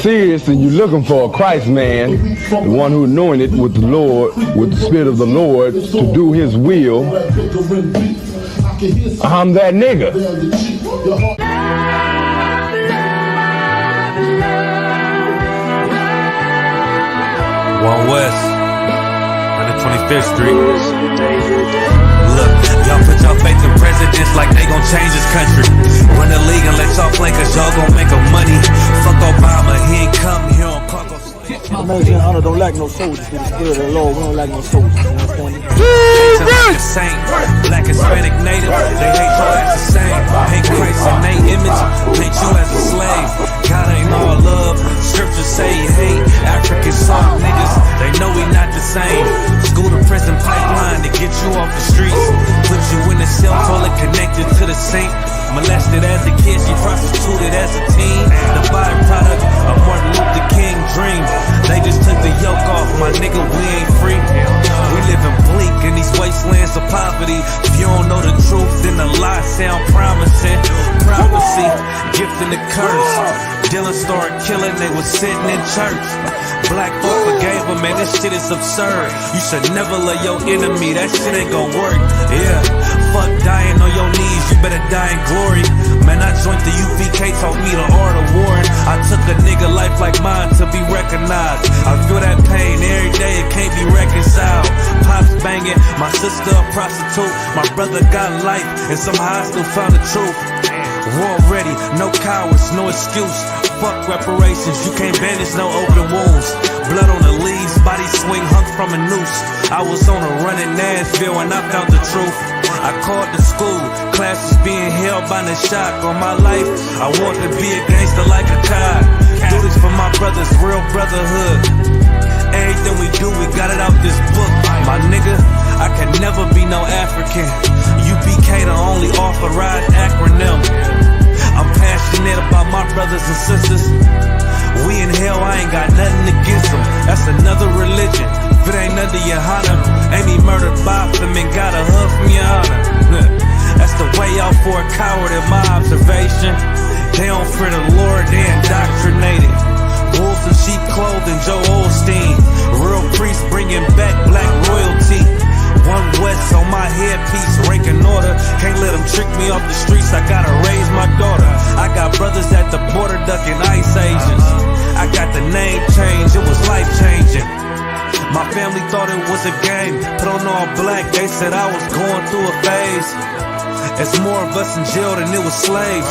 Serious, and you're looking for a Christ man, the one who anointed with the Lord, with the Spirit of the Lord, to do His will. I'm that nigga. One West, 125th Street. Look, y'all put your faith in presidents like they gon' change this country. Run the league and let y'all play cause y'all gon' make a money. Fuck Obama, he ain't come here on Clark. American honor don't lack no soldiers. For the spirit of the Lord, we don't lack no soldiers. You understand me? Like a saint, black, Hispanic, native, they hate y'all as the same. Hate Christ in they image, hate you as a slave. God ain't all love, scriptures say he hate African soft niggas, they know we not the same. School to prison pipeline to get you off the streets. Put you in the cell, toilet connected to the sink. Molested as a kid, she prostituted as a teen. The byproduct of Martin Luther King dream. They just took the yoke off, my nigga, we ain't free. We living bleak in these wastelands of poverty. If you don't know the truth, then the lie sound promising. Prophecy, gift and the curse. Dylan started killing, they was sitting in church. Black folk forgave him, man, this shit is absurd. You should never love your enemy, that shit ain't gon' work. Yeah, fuck dying on your knees, you better die in glory. Man, I joined the UPK, taught me the art of warring. I took a nigga life like mine to be recognized. I feel that pain every day, it can't be reconciled. Pops banging, my sister a prostitute. My brother got life, and somehow I still found the truth. War ready, no cowards, no excuse. Fuck reparations, you can't bandage no open wounds. Blood on the leaves, body swing hung from a noose. I was on a run in Nashville and I found the truth. I called the school, classes being held by the shock on my life. I want to be a gangster like a cop. Do this for my brothers, real brotherhood. Everything we do, we got it out this book. My nigga, I can never be no African. UPK the only authorized acronym. I'm passionate about my brothers and sisters. We in hell, I ain't got nothing against them. That's another religion. If it ain't under your honor, Amy murdered Bob them and got a hug from your honor. That's the way out for a coward in my observation. They don't fear the Lord, they indoctrinated. Wolves in sheep clothing, Joe Osteen. Real priests bringing back black royalty. One West on my headpiece, ranking order. Can't let them trick me off the streets, I gotta raise my daughter. I got brothers at the border ducking ice agents. I got the name change, it was life changing. My family thought it was a game, put on all black, they said I was going through a phase. It's more of us in jail than it was slaves.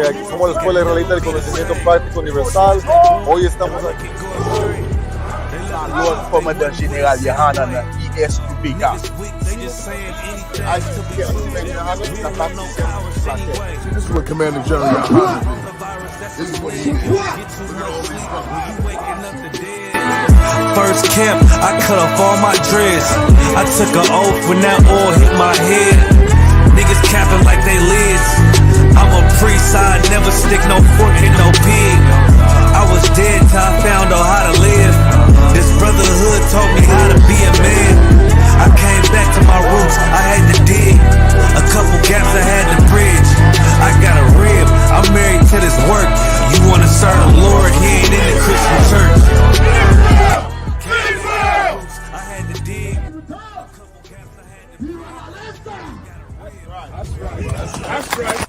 Aquí somos la Escuela Israelita del Conocimiento Práctico Universal. Hoy estamos aquí. Lord Commander General Yohanan ESPK. This is what Commander General Yohanan did. This is what he did. First camp, I cut off all my dreads. I took an oath when that oil hit my head. Niggas capping like they lids. I'm a priest, I never stick no fork in no pig. I was dead till I found out how to live. This brotherhood taught me how to be a man. I came back to my roots, I had to dig. A couple gaps I had to bridge. I got a rib, I'm married to this work. You wanna serve the Lord, he ain't in the Christian church. I had to dig. That's right.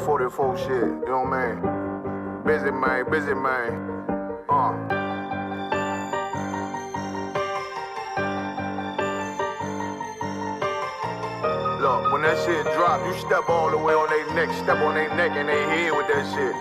44 shit, you know what I mean? Busy man, busy man. Look, when that shit drop, you step all the way on their neck, step on their neck and they head with that shit.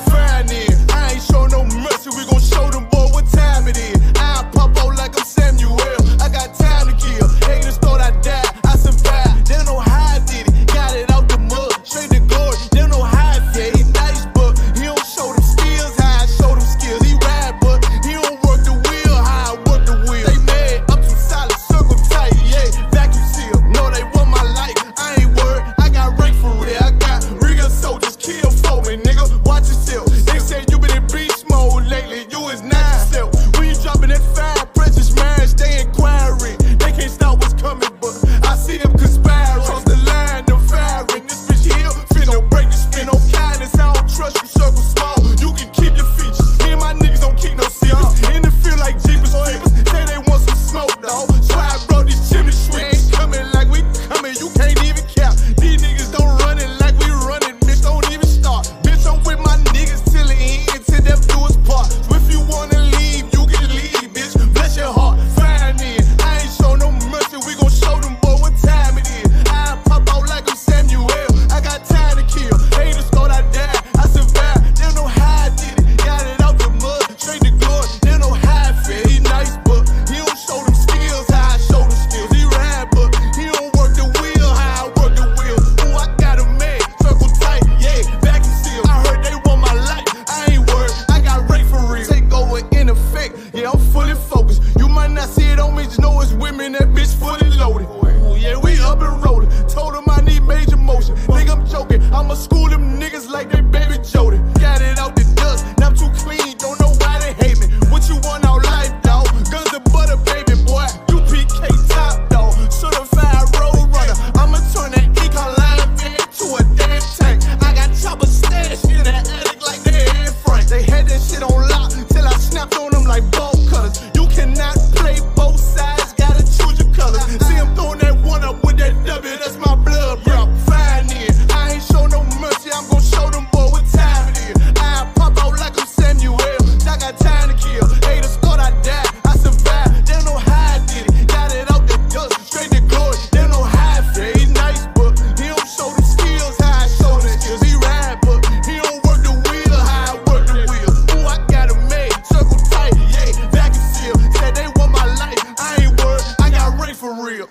Fine then, I ain't show no mercy, we gon' show them boy what time it is. I pop out like I'm Samuel, I got time to kill. Haters thought I died, I survived. They don't know how I did it, got it out the mud, straight to glory. They don't know how I feel, he nice but he don't show them skills, how I show them skills. He ride but he don't work the wheel, how I work the wheel. They mad, I'm too solid, circle tight, yeah, vacuum seal. No, they want my life, I ain't worried, I got rank for real. I got real soldiers, kill for me, nigga, watch yourself. They say you been in beast mode lately, you is not yourself. When you dropping that fire, precious marriage, they inquiring. They can't stop what's coming, but I see them conspiring. Cross the line, them firing. This bitch here, finna break the spin. No kindness, I don't trust you, circle small. You can keep your features. Me and my niggas don't keep no secrets. In the field like Jeepers Creepers, say they want some smoke, dawg. So I brought these chimney sweeps. Coming like we coming, you can't even cap. These niggas don't run it like we running, bitch, don't even start. Bitch, I'm with my niggas till the end, till death do us part. So if you wanna leave, you can leave, bitch. Bless your heart, fine then. I ain't show no mercy, we gon' show them boy what time it is. I pop out like I'm Samuel, I got time to kill. Haters thought I died, I survived. They don't know how I did it, got it out the mud, straight to glory. They don't know how I feel, he nice but he don't show them skills, how I show them skills. He ride but he don't work the wheel, how I work the wheel. Ooh, I got a man, circle tight, yeah, vacuum seal. I heard they want my life, I ain't worried, I got rate for real. Take over in effect, yeah, I'm fully focused. You might not see it on me, just know it's women, that bitch fully loaded. Ooh, yeah, we up and rolling. Told them I need major motion. Think I'm joking, I'ma school them niggas like they baby Jody. Got it out the dust, now I'm too clean, don't know why they hate me. What you want out life, dawg? Guns and butter, baby boy. You PK top, dawg. Certified road runner. I'ma turn that econ line van to a damn tank. I got choppers stashed in the attic like they Anne Frank. They had that shit on lock till I snapped on them like bolt cutters. You cannot play both sides, gotta choose your colors. See him throwing that one up with that W, that's my blood, bro. Fine then, I ain't show no mercy, I'm gon' show them boy what time it is. I pop out like I'm Samuel, I got time to kill. Haters thought I died, I survived. They don't know how I did it, got it out the dust, straight to glory. They don't know how I feel, he nice but he don't show them skills, how I show them skills. He ride but he don't work the wheel, how I work the wheel. Ooh, I got a man, circle tight, yeah, vacuum seal. Said they want my life, I ain't worried, I got rank for real.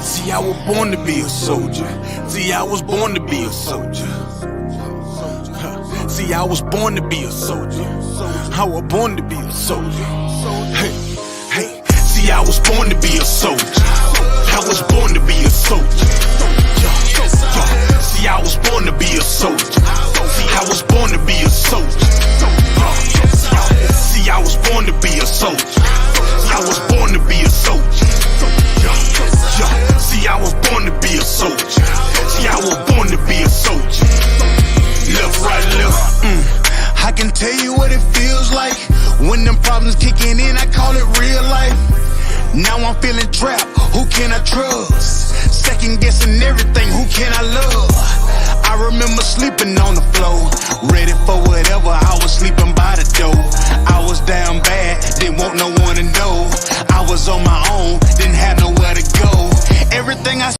See, I was born to be a soldier. See, I was born to be a soldier. See, I was born to be a soldier. I was born to be a soldier. Hey, hey. See, I was born to be a soldier. I was born to be a soldier. See, I was born to be a soldier. See, I was born to be a soldier. See, I was born to be a soldier. I was born to be a soldier. See, I was born to be a soldier. See, I was born to be a soldier. Left, right, left. I can tell you what it feels like when them problems kicking in. I call it real life. Now I'm feeling trapped. Who can I trust? Second guessing everything. Who can I love? I remember sleeping on the floor, ready for whatever. I was sleeping by the door. I was down bad, didn't want no one to know. I was on my own, didn't have nowhere to go. Everything I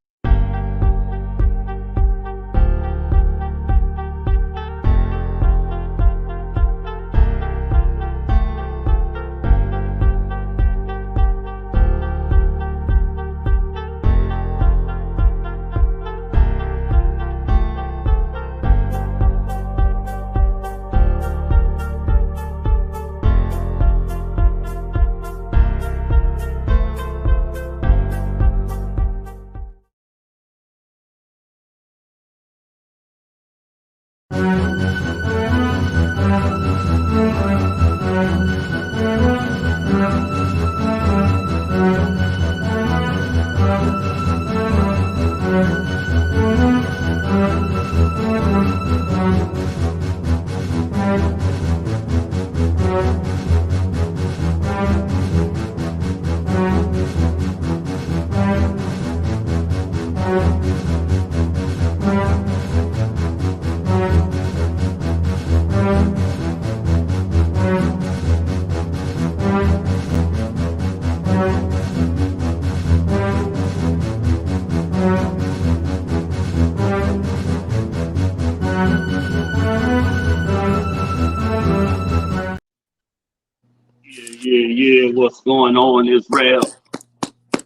yeah, what's going on, Israel?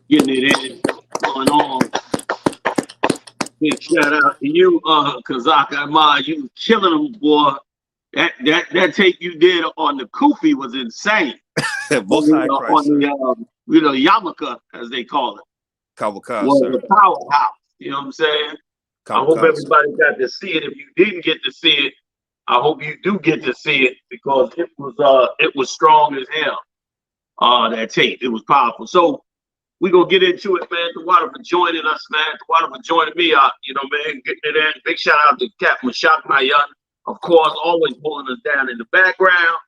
Getting it in, what's going on? Big shout out to you, Kazak Ahmad. You killing them, boy. That tape you did on the Kufi was insane. Most High Christ, on the Yamaka, as they call it. Kawakar, Was sir. the powerhouse. You know what I'm saying? I hope everybody got to see it. If you didn't get to see it, I hope you do get to see it because it was strong as hell. That tape, it was powerful. So we gonna get into it, man. The water for joining us, man. The water for joining me out. You know, man. Getting it in. Big shout out to Captain Mashak Mayan, of course, always pulling us down in the background.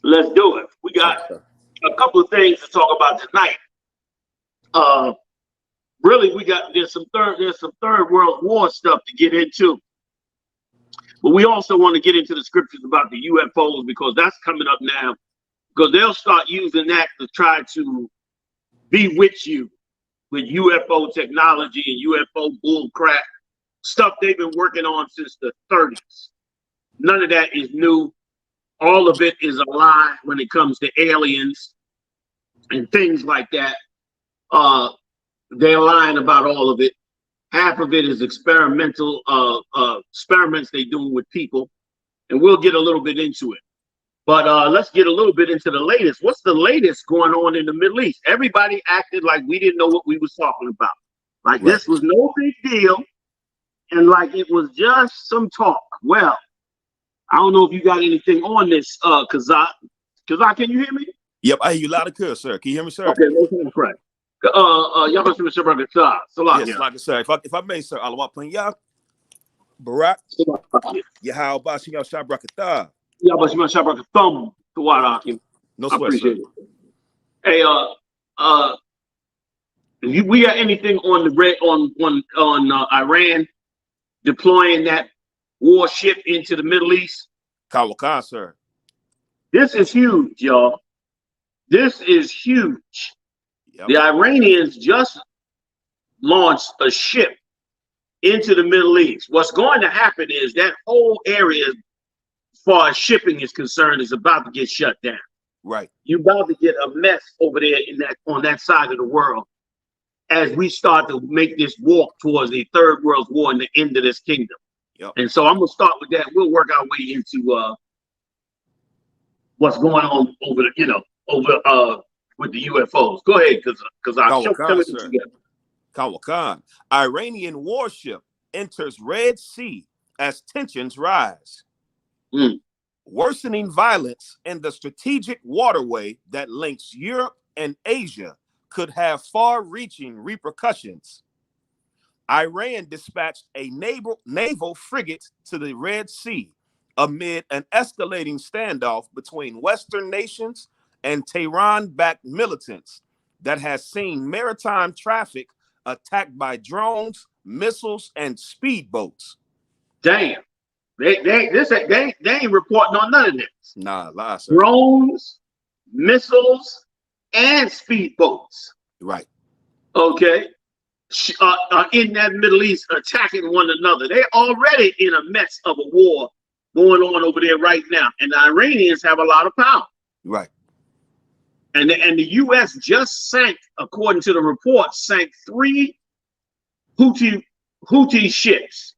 Let's do it. We got a couple of things to talk about tonight. Really, there's some third world war stuff to get into, but we also want to get into the scriptures about the UFOs because that's coming up now. Because they'll start using that to try to bewitch you with UFO technology and UFO bull crap stuff they've been working on since the 30s. None of that is new. All of it is a lie when it comes to aliens and things like that. They're lying about all of it. Half of it is experimental experiments they're doing with people, and we'll get a little bit into it. But let's get a little bit into the latest. What's the latest going on in the Middle East? Everybody acted like we didn't know what we was talking about. Like this was no big deal, and like it was just some talk. Well, I don't know if you got anything on this, Kazak. Kazak, can you hear me? Yep, I hear you loud and clear, sir. Can you hear me, sir? Okay, let's correct. Y'all must be sure yes, like I said, if I may, sir, Alawat Plain Yah, Barak, Yahal Bashing Yah Shabrakatah. Y'all must be sure thumb to what I can. No sweat, sir. Hey, we got anything on the on Iran deploying that warship into the Middle East? Kawakan, sir. This is huge, y'all. This is huge. Yep. The Iranians just launched a ship into the Middle East. What's going to happen is that whole area, as far as shipping is concerned, is about to get shut down. Right. You're about to get a mess over there on that side of the world as we start to make this walk towards the third world war and the end of this kingdom. Yep. And so I'm gonna start with that. We'll work our way into what's going on over with the UFOs. Go ahead, because I'll show together. Kawakan. Iranian warship enters Red Sea as tensions rise. Worsening violence in the strategic waterway that links Europe and Asia could have far-reaching repercussions. Iran dispatched a naval frigate to the Red Sea amid an escalating standoff between Western nations and Tehran-backed militants that has seen maritime traffic attacked by drones, missiles, and speedboats. Damn. They ain't reporting on none of this. Nah, lie, sir. Drones, missiles, and speedboats. Right. Okay. In that Middle East attacking one another. They're already in a mess of a war going on over there right now. And the Iranians have a lot of power. Right. And the U.S. just sank, according to the report, sank 3 Houthi ships.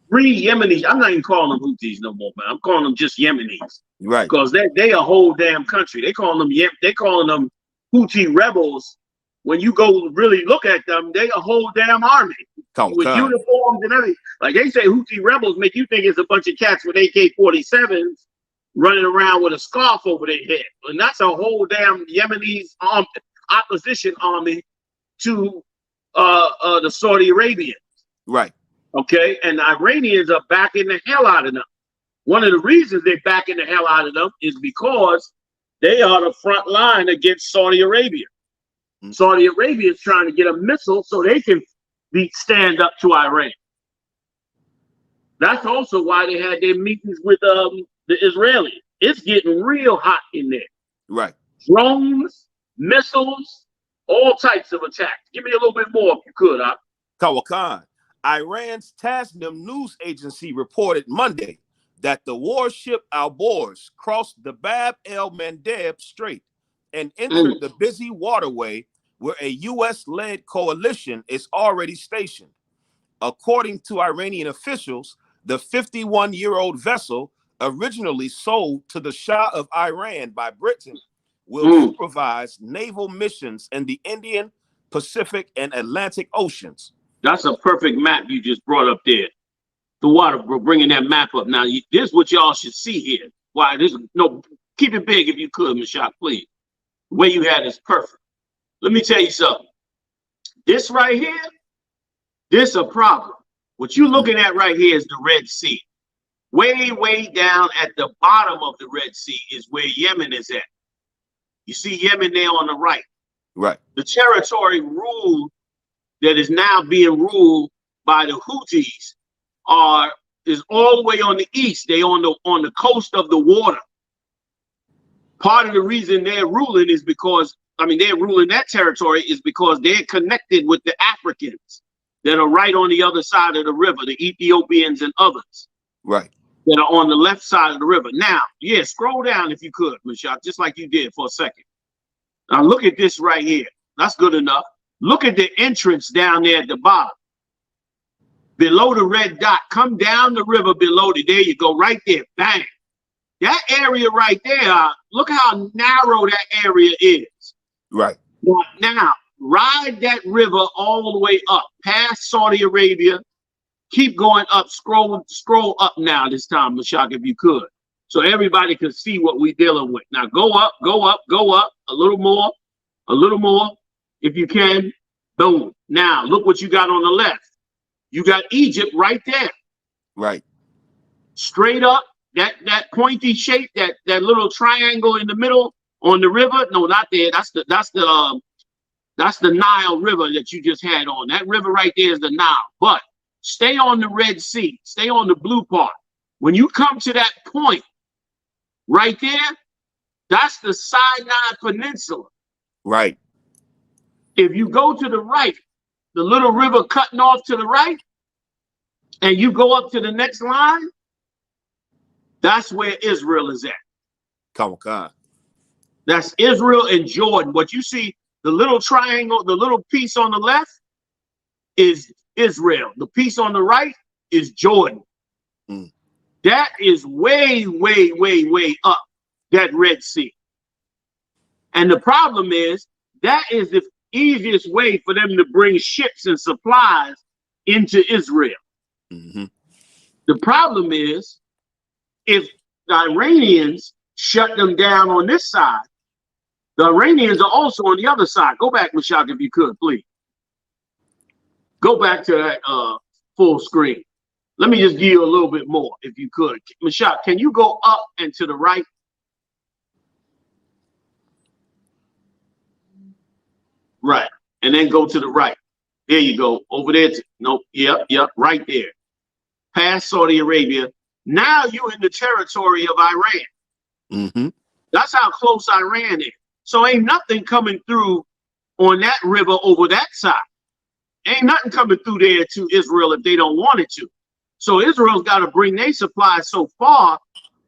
3 Yemenis. I'm not even calling them Houthis no more, man. I'm calling them just Yemenis. Right. Because they a whole damn country. They calling them Houthi rebels. When you go really look at them, they a whole damn army with uniforms and everything. Like they say, Houthi rebels make you think it's a bunch of cats with AK-47s running around with a scarf over their head, and that's a whole damn Yemenis opposition army to the Saudi Arabians. Right. Okay, and the Iranians are backing the hell out of them. One of the reasons they're backing the hell out of them is because they are the front line against Saudi Arabia. Saudi Arabia is trying to get a missile so they can stand up to Iran. That's also why they had their meetings with the Israelis. It's getting real hot in there. Right. Drones, missiles, all types of attacks. Give me a little bit more if you could, huh? Kawakan. Iran's Tasnim news agency reported Monday that the warship Alborz crossed the Bab el-Mandeb Strait and entered the busy waterway where a U.S.-led coalition is already stationed. According to Iranian officials, the 51-year-old vessel, originally sold to the Shah of Iran by Britain, will supervise naval missions in the Indian, Pacific, and Atlantic Oceans. That's a perfect map you just brought up there. The water, we're bringing that map up. Now, this is what y'all should see here. Why, keep it big if you could, Mashak, please. The way you had it is perfect. Let me tell you something. This right here, this a problem. What you're looking at right here is the Red Sea. Way, way down at the bottom of the Red Sea is where Yemen is at. You see Yemen there on the right. Right. The territory ruled that is now being ruled by the Houthis is all the way on the east. They on the coast of the water. Part of the reason they're ruling is because, they're ruling that territory is because they're connected with the Africans that are right on the other side of the river, the Ethiopians and others. Right. That are on the left side of the river. Now, yeah, scroll down if you could, Mashak, just like you did for a second. Now look at this right here. That's good enough. Look at the entrance down there at the bottom. Below the red dot, come down the river below it. There you go, right there, bang. That area right there, look how narrow that area is. Right. Now, ride that river all the way up, past Saudi Arabia. Keep going up, scroll up now this time, Mashak, if you could. So everybody can see what we're dealing with. Now go up, a little more, if you can. Boom. Now look what you got on the left. You got Egypt right there. Right. Straight up, that pointy shape, that little triangle in the middle on the river. No, not there. That's the Nile River that you just had on. That river right there is the Nile. But stay on the Red Sea. Stay on the blue part. When you come to that point right there, that's the Sinai Peninsula. Right. If you go to the right, the little river cutting off to the right, and you go up to the next line, that's where Israel is at. Come on. That's Israel and Jordan. What you see, the little triangle, the little piece on the left is Israel. The piece on the right is Jordan. That is way, way, way, way up that Red Sea. And the problem is that is the easiest way for them to bring ships and supplies into Israel. The problem is if the Iranians shut them down on this side, the Iranians are also on the other side. Go back, Mashak, if you could, please. Go back to that full screen. Let me just give you a little bit more, if you could. Mashak, can you go up and to the right? Right. And then go to the right. There you go. Over there. Nope. Yep. Right there. Past Saudi Arabia. Now you're in the territory of Iran. That's how close Iran is. So ain't nothing coming through on that river over that side. Ain't nothing coming through there to Israel if they don't want it to. So Israel's got to bring their supplies so far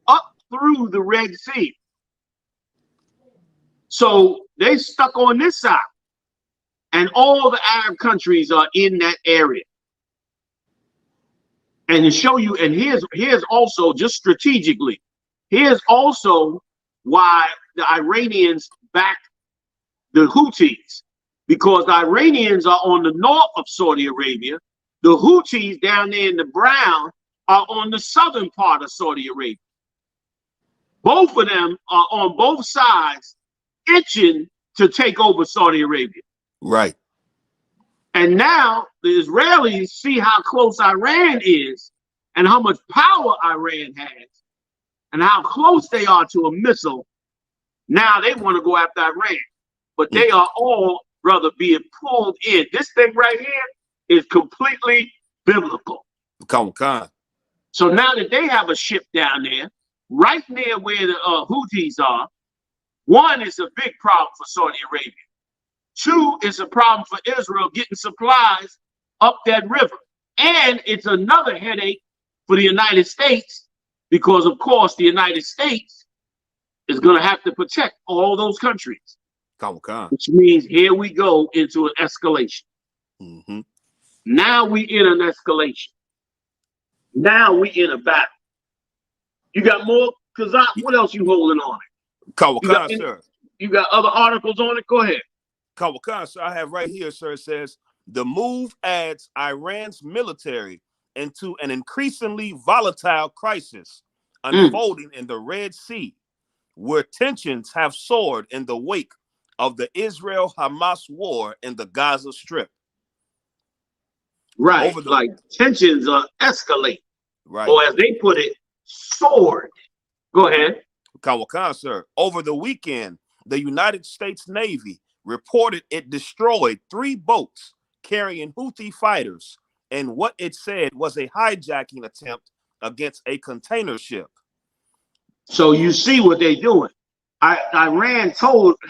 up through the Red Sea. So they stuck on this side. And all the Arab countries are in that area. And to show you, and here's also, just strategically, here's also why the Iranians back the Houthis. Because the Iranians are on the north of Saudi Arabia. The Houthis down there in the brown are on the southern part of Saudi Arabia. Both of them are on both sides itching to take over Saudi Arabia. Right. And now the Israelis see how close Iran is and how much power Iran has and how close they are to a missile. Now they want to go after Iran. But they are all, brother, being pulled in. This thing right here is completely biblical. Come on. So now that they have a ship down there, right near where the Houthis are, one, is a big problem for Saudi Arabia. Two, is a problem for Israel getting supplies up that river. And it's another headache for the United States because of course the United States is going to have to protect all those countries. Which means here we go into an escalation. Now we in an escalation. Now we in a battle. You got more? Kazak, what else you holding on it? Sir. You got other articles on it? Go ahead. Sir, I have right here, sir. It says, the move adds Iran's military into an increasingly volatile crisis unfolding in the Red Sea, where tensions have soared in the wake of the Israel-Hamas war in the Gaza Strip. Right, like tensions are escalating. Right. Or as they put it, soared. Go ahead. Sir. Over the weekend, the United States Navy reported it destroyed 3 boats carrying Houthi fighters in what it said was a hijacking attempt against a container ship. So you see what they're doing. Iran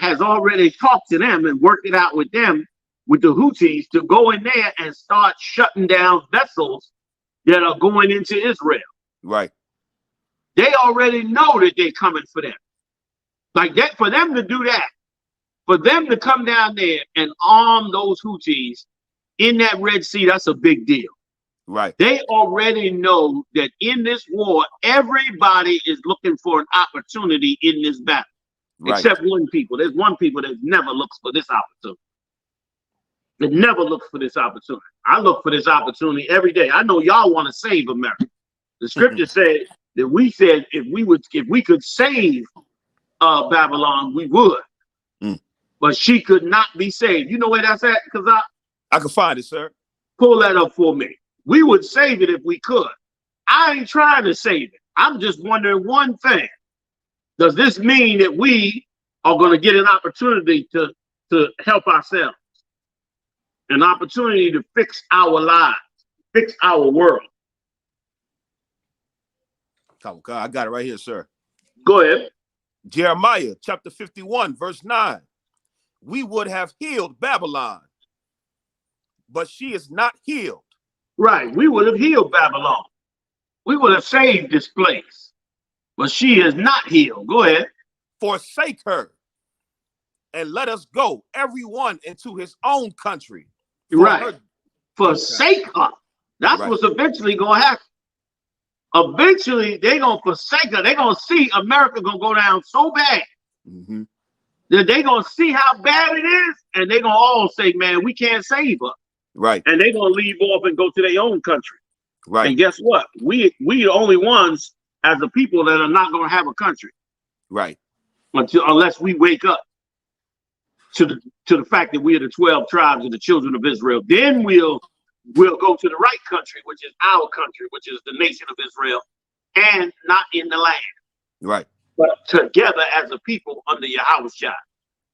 has already talked to them and worked it out with them, with the Houthis, to go in there and start shutting down vessels that are going into Israel. Right. They already know that they're coming for them. Like that, for them to do that, for them to come down there and arm those Houthis in that Red Sea, that's a big deal. Right. They already know that in this war, everybody is looking for an opportunity in this battle. Right. Except one people. There's one people that never looks for this opportunity. That never looks for this opportunity. I look for this opportunity every day. I know y'all want to save America. The scripture said that we said if we could save Babylon, we would. But she could not be saved. You know where that's at? Because I can find it, sir. Pull that up for me. We would save it if we could. I ain't trying to save it. I'm just wondering one thing. Does this mean that we are going to get an opportunity to help ourselves? An opportunity to fix our lives, fix our world? I got it right here, sir. Go ahead. Jeremiah chapter 51, verse 9. We would have healed Babylon, but she is not healed. Right. We would have healed Babylon. We would have saved this place, but she is not healed. Go ahead. Forsake her and let us go, everyone into his own country. Right. Forsake her. That's what's eventually going to happen. Eventually, they're going to forsake her. They're going to see America going to go down so bad that they're going to see how bad it is, and they're going to all say, man, we can't save her. Right. And they're going to leave off and go to their own country. Right. And guess what? We the only ones as a people that are not going to have a country. Right. Unless we wake up to the fact that we are the 12 tribes of the children of Israel. Then we'll go to the right country, which is our country, which is the nation of Israel, and not in the land. Right. But together as a people under Yahushua.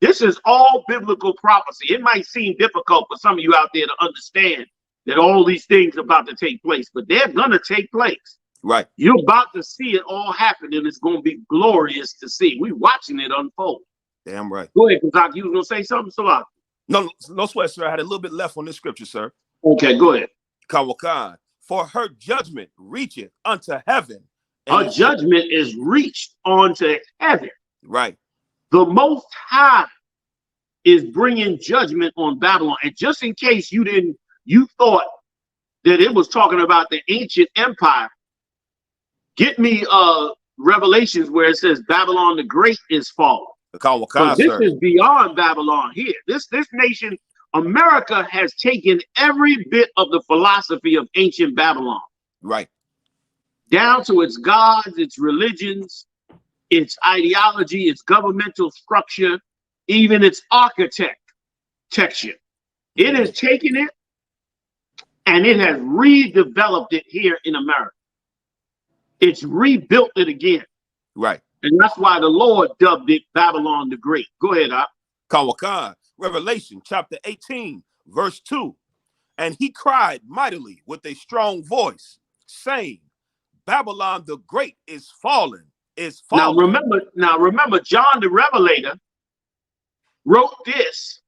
This is all biblical prophecy. It might seem difficult for some of you out there to understand that all these things are about to take place, but they're going to take place. Right. You're about to see it all happen, and it's going to be glorious to see. We're watching it unfold. Damn right. Go ahead, Kazak. You was going to say something, so No sweat, sir. I had a little bit left on this scripture, sir. Okay, go ahead. Kawakan, for her judgment reacheth unto heaven. Her judgment is reached onto heaven. Right. The Most High is bringing judgment on Babylon. And just in case you thought that it was talking about the ancient empire, get me Revelations where it says Babylon the Great is fallen. This is beyond Babylon here. This nation, America, has taken every bit of the philosophy of ancient Babylon. Right. Down to its gods, its religions, its ideology, its governmental structure, even its architecture. It has taken it and it has redeveloped it here in America. It's rebuilt it again. Right. And that's why the Lord dubbed it Babylon the Great. Go ahead, Kawakan, Revelation chapter 18, verse 2. And he cried mightily with a strong voice, saying, Babylon the Great is fallen, is fallen. Now remember, John the Revelator wrote this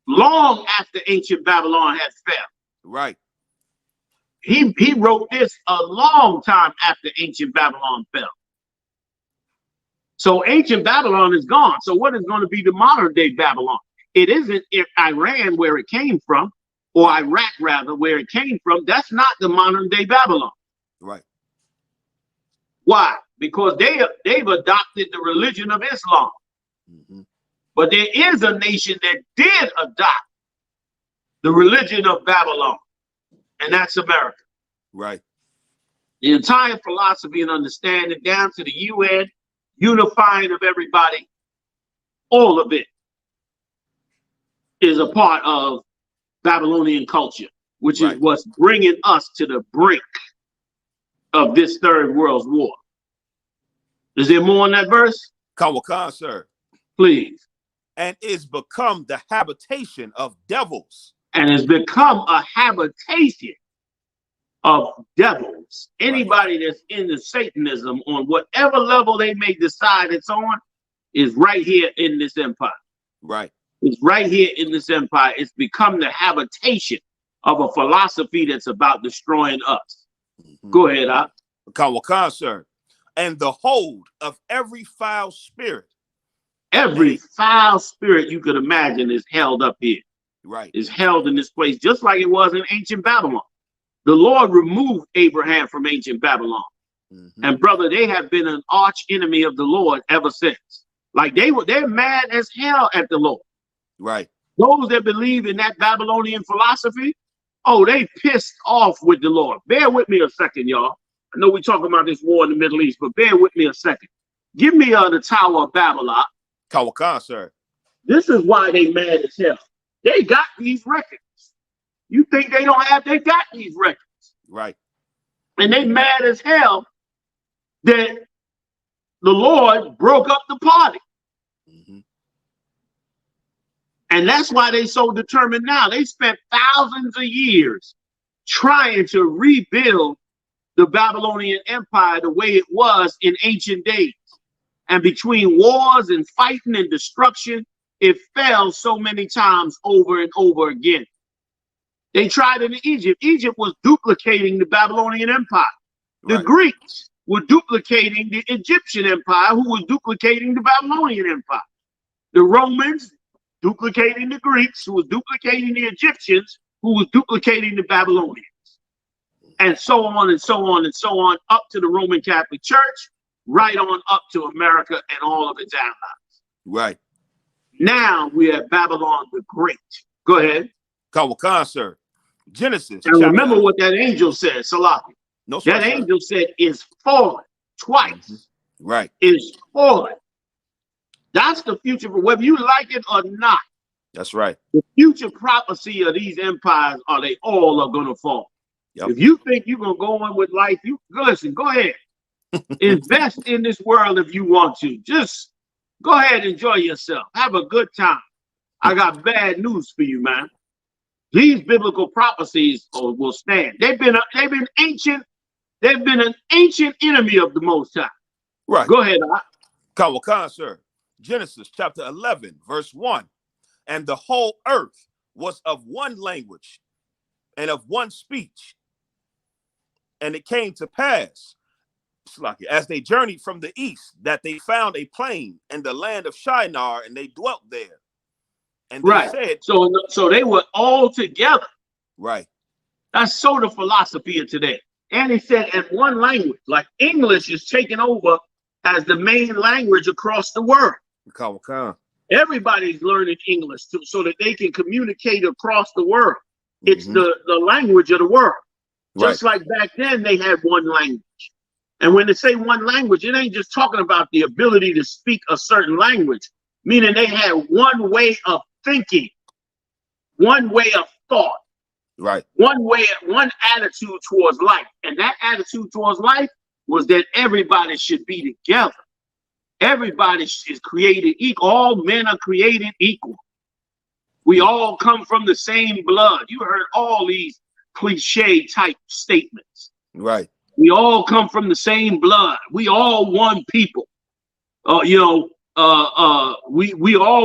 long after ancient Babylon had fell. Right. He wrote this a long time after ancient Babylon fell. So ancient Babylon is gone. So what is going to be the modern day Babylon? It isn't Iran where it came from, or Iraq rather, where it came from. That's not the modern day Babylon. Right. Why? Because they've adopted the religion of Islam. But there is a nation that did adopt the religion of Babylon, and that's America. Right. The entire philosophy and understanding down to the UN, unifying of everybody, all of it is a part of Babylonian culture, which is what's bringing us to the brink of this third world war. Is there more on that verse? Kawakan, sir. Please. And is become the habitation of devils. And has become a habitation of devils. Anybody that's into Satanism on whatever level they may decide it's on is right here in this empire. Right. It's right here in this empire. It's become the habitation of a philosophy that's about destroying us. Go ahead, Ak. Kawakan, sir. And the hold of every foul spirit. Every foul spirit you could imagine is held up here. Right. Is held in this place, just like it was in ancient Babylon. The Lord removed Abraham from ancient Babylon. And brother, they have been an arch enemy of the Lord ever since. Like they're mad as hell at the Lord. Right. Those that believe in that Babylonian philosophy, oh, they pissed off with the Lord. Bear with me a second, y'all. I know we're talking about this war in the Middle East, but bear with me a second. Give me the Tower of Babylon. Kawakan, sir. This is why they mad as hell. They got these records. You think they don't have? They got these records. Right. And they mad as hell that the Lord broke up the party. And that's why they so determined now. They spent thousands of years trying to rebuild the Babylonian Empire the way it was in ancient days. And between wars and fighting and destruction, it fell so many times over and over again. They tried in Egypt. Egypt was duplicating the Babylonian Empire. The Greeks were duplicating the Egyptian Empire, who was duplicating the Babylonian Empire. The Romans duplicating the Greeks, who was duplicating the Egyptians, who was duplicating the Babylonians. And so on and so on and so on, up to the Roman Catholic Church, right on up to America and all of its allies. Right. Now we are Babylon the Great. Go ahead. Kawakan, sir. Genesis. And remember what that angel said, Salaki. No, that angel said is fallen twice. Right. Is fallen. That's the future, whether you like it or not. That's right. The future prophecy of these empires are they all are going to fall. Yep. If you think you're going to go on with life, you listen, go ahead. Invest in this world if you want to. Just go ahead and enjoy yourself. Have a good time. I got bad news for you, man. These biblical prophecies will stand. They've been ancient. They've been an ancient enemy of the Most High. Right. Go ahead, Kawakan, sir. Genesis chapter 11, verse 1. And the whole earth was of one language and of one speech. And it came to pass, as they journeyed from the east, that they found a plain in the land of Shinar, and they dwelt there. And they said, so they were all together. Right. That's so the philosophy of today. And he said, in one language, like English is taken over as the main language across the world. Everybody's learning English so that they can communicate across the world. It's the language of the world. Just like back then they had one language. And when they say one language, it ain't just talking about the ability to speak a certain language, meaning they had one way of thinking, one way of thought, one attitude towards life. And that attitude towards life was that everybody should be together. Everybody is created equal. All men are created equal. We all come from the same blood. You heard all these cliche type statements. Right. We all come from the same blood. We all one people. We all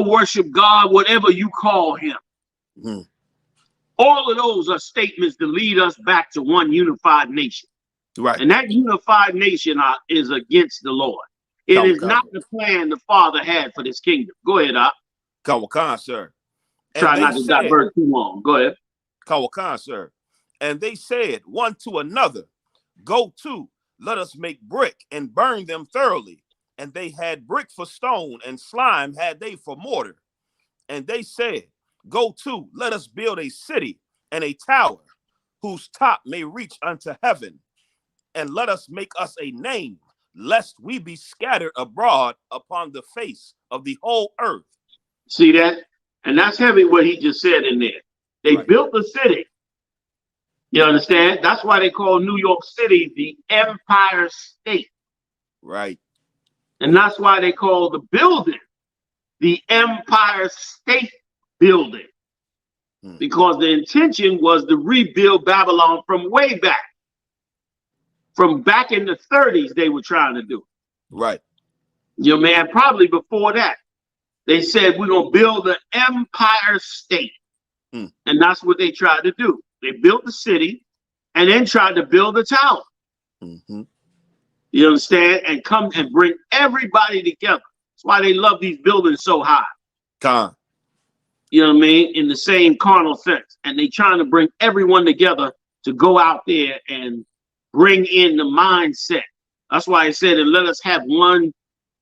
worship God, whatever you call him. All of those are statements to lead us back to one unified nation. Right. And that unified nation is against the Lord. It is not the plan the Father had for this kingdom. Go ahead, Kawakan, sir. Try not to divert too long. Go ahead. Kawakan, sir. And they said one to another, go to, let us make brick and burn them thoroughly. And they had brick for stone, and slime had they for mortar. And they said, go to, let us build a city and a tower, whose top may reach unto heaven. And let us make us a name, lest we be scattered abroad upon the face of the whole earth. See that? And that's heavy what he just said in there. They built the city. You understand? That's why they call New York City the Empire State. Right. And that's why they call the building the Empire State Building. Because the intention was to rebuild Babylon from way back. From back in the 30s, they were trying to do it. Right. You know, man, probably before that. They said, we're going to build the Empire State. And that's what they tried to do. They built the city and then tried to build a tower. You understand? And come and bring everybody together. That's why they love these buildings so high. You know what I mean? In the same carnal sense. And they trying to bring everyone together to go out there and bring in the mindset. That's why I said, and let us have one.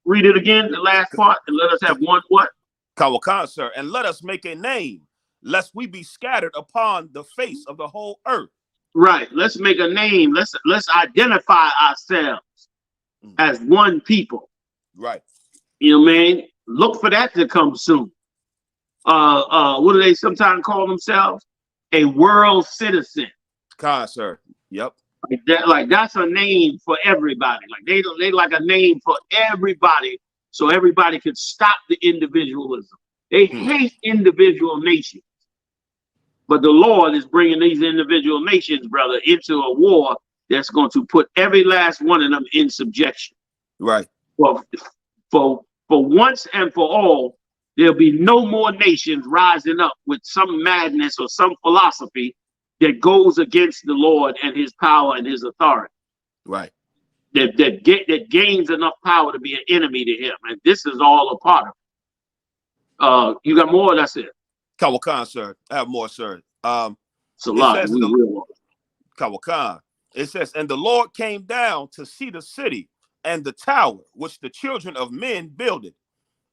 Read it again, the last part. And let us have one what? Kawakan, sir. And let us make a name, lest we be scattered upon the face of the whole earth. Right. Let's make a name. Let's identify ourselves as one people. Right. You know what I mean? Look for that to come soon. What do they sometimes call themselves? A world citizen. Sir. Yep. Like that's a name for everybody. Like they like a name for everybody, so everybody can stop the individualism. They hate individual nations, but the Lord is bringing these individual nations, brother, into a war that's going to put every last one of them in subjection. Right. For once and for all, there'll be no more nations rising up with some madness or some philosophy that goes against the Lord and his power and his authority. Right. That gains enough power to be an enemy to him. And this is all a part of it. You got more? That's it. Kawakan, sir. I have more, sir. It's a lot. Kawakan. It says, and the Lord came down to see the city and the tower which the children of men builded.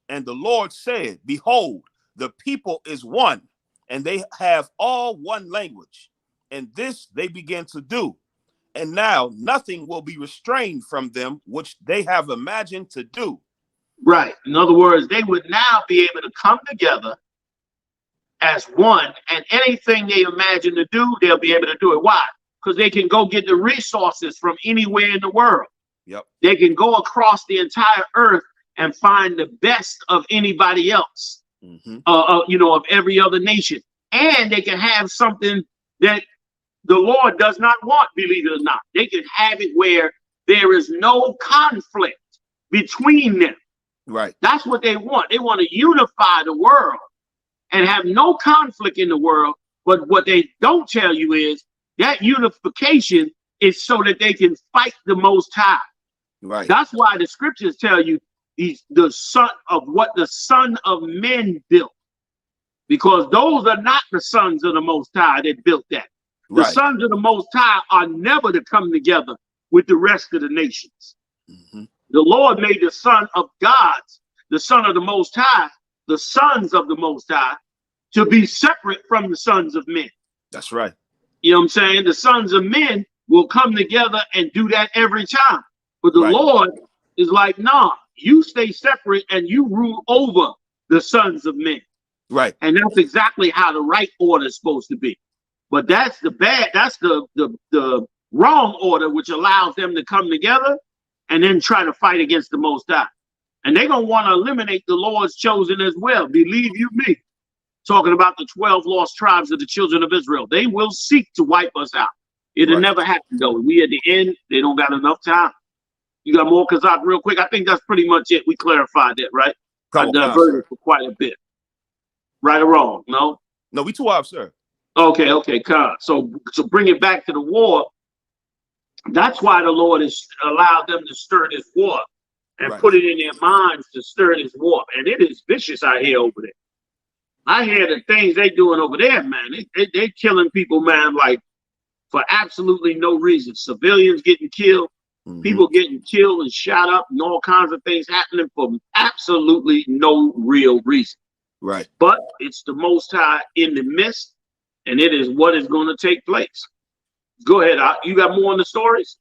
And the Lord said, behold, the people is one, and they have all one language. And this they begin to do. And now nothing will be restrained from them, which they have imagined to do. Right. In other words, they would now be able to come together as one, and anything they imagine to do, they'll be able to do it. Why? Because they can go get the resources from anywhere in the world. Yep. They can go across the entire earth and find the best of anybody else, of every other nation. And they can have something that the Lord does not want, believe it or not. They can have it where there is no conflict between them. Right. That's what they want. They want to unify the world and have no conflict in the world. But what they don't tell you is that unification is so that they can fight the Most High. Right. That's why the scriptures tell you the son of what the Son of Men built. Because those are not the sons of the Most High that built that. The sons of the Most High are never to come together with the rest of the nations. The Lord made the Son of God's, the Son of the Most High, the sons of the Most High, to be separate from the sons of men. That's right. You know what I'm saying? The sons of men will come together and do that every time. But the Lord is like, nah, you stay separate and you rule over the sons of men. Right. And that's exactly how the right order is supposed to be. But that's the wrong order, which allows them to come together and then try to fight against the Most High. And they're going to want to eliminate the Lord's chosen as well. Believe you me. Talking about the 12 lost tribes of the children of Israel. They will seek to wipe us out. It'll never happen, though. We at the end, they don't got enough time. You got more, Kazak, real quick? I think that's pretty much it. We clarified that, right? I diverted for quite a bit. Right or wrong? No? No, we too off, sir. Okay, God. So bring it back to the war. That's why the Lord has allowed them to stir this war and Right. put it in their minds to stir this war. And it is vicious out here over there. I hear the things they doing over there, man. They killing people, man, like for absolutely no reason. Civilians getting killed, people getting killed and shot up, and all kinds of things happening for absolutely no real reason. Right. But it's the Most High in the midst, and it is what is going to take place. Go ahead. You got more on the stories?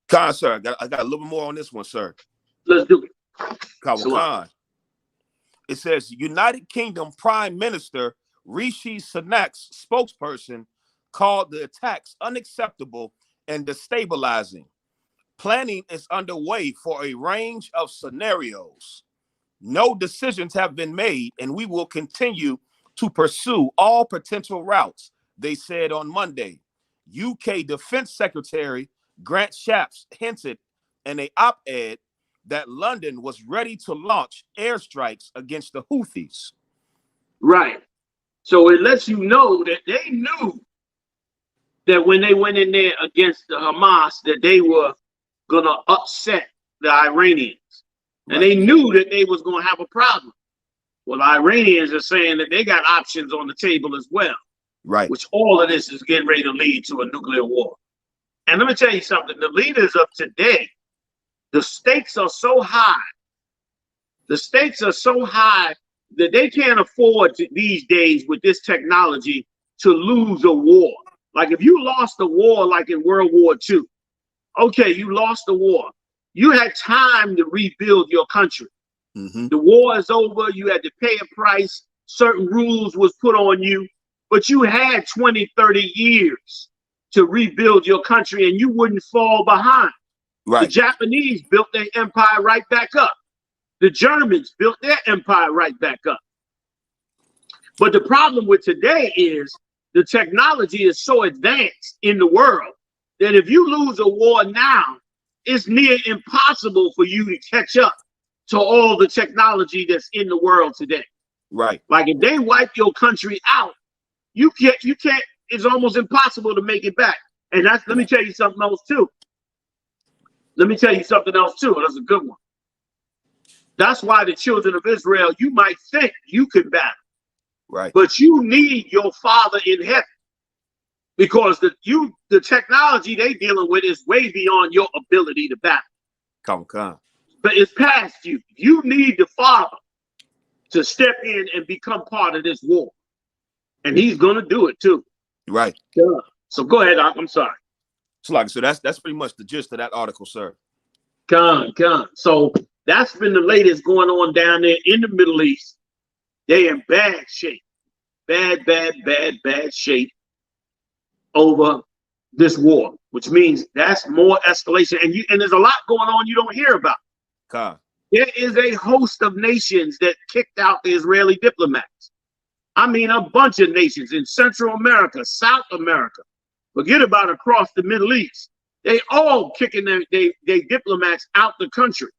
Khan, sir. I got a little bit more on this one, sir. Let's do it. Khan. It says United Kingdom Prime Minister Rishi Sunak's spokesperson called the attacks unacceptable and destabilizing. Planning is underway for a range of scenarios. No decisions have been made, and we will continue to pursue all potential routes, they said on Monday. UK Defense Secretary Grant Shapps hinted in an op-ed that London was ready to launch airstrikes against the Houthis. Right. So it lets you know that they knew that when they went in there against the Hamas, that they were going to upset the Iranians. And they knew that they was going to have a problem. Well, the Iranians are saying that they got options on the table as well. Right. Which all of this is getting ready to lead to a nuclear war. And let me tell you something. The leaders of today, the stakes are so high. The stakes are so high that they can't afford to, these days with this technology, to lose a war. Like if you lost a war like in World War II, okay, you lost the war. You had time to rebuild your country. The war is over. You had to pay a price. Certain rules was put on you. But you had 20, 30 years to rebuild your country and you wouldn't fall behind. Right. The Japanese built their empire right back up. The Germans built their empire right back up. But the problem with today is the technology is so advanced in the world that if you lose a war now, it's near impossible for you to catch up to all the technology that's in the world today. Right. Like if they wipe your country out, you can't, it's almost impossible to make it back. And that's, let me tell you something else too. That's a good one. That's why the children of Israel, you might think you can battle. Right. But you need your Father in heaven. Because the technology they dealing with is way beyond your ability to battle. Come. But it's past you. You need the Father to step in and become part of this war. And he's gonna do it too. Right. Yeah. So go ahead, I'm sorry. So that's pretty much the gist of that article, sir. Con. So that's been the latest going on down there in the Middle East. They in bad shape. Bad shape over this war, which means that's more escalation. And there's a lot going on you don't hear about. Con. There is a host of nations that kicked out the Israeli diplomats. I mean, a bunch of nations in Central America, South America, forget about across the Middle East. They all kicking their diplomats out the country.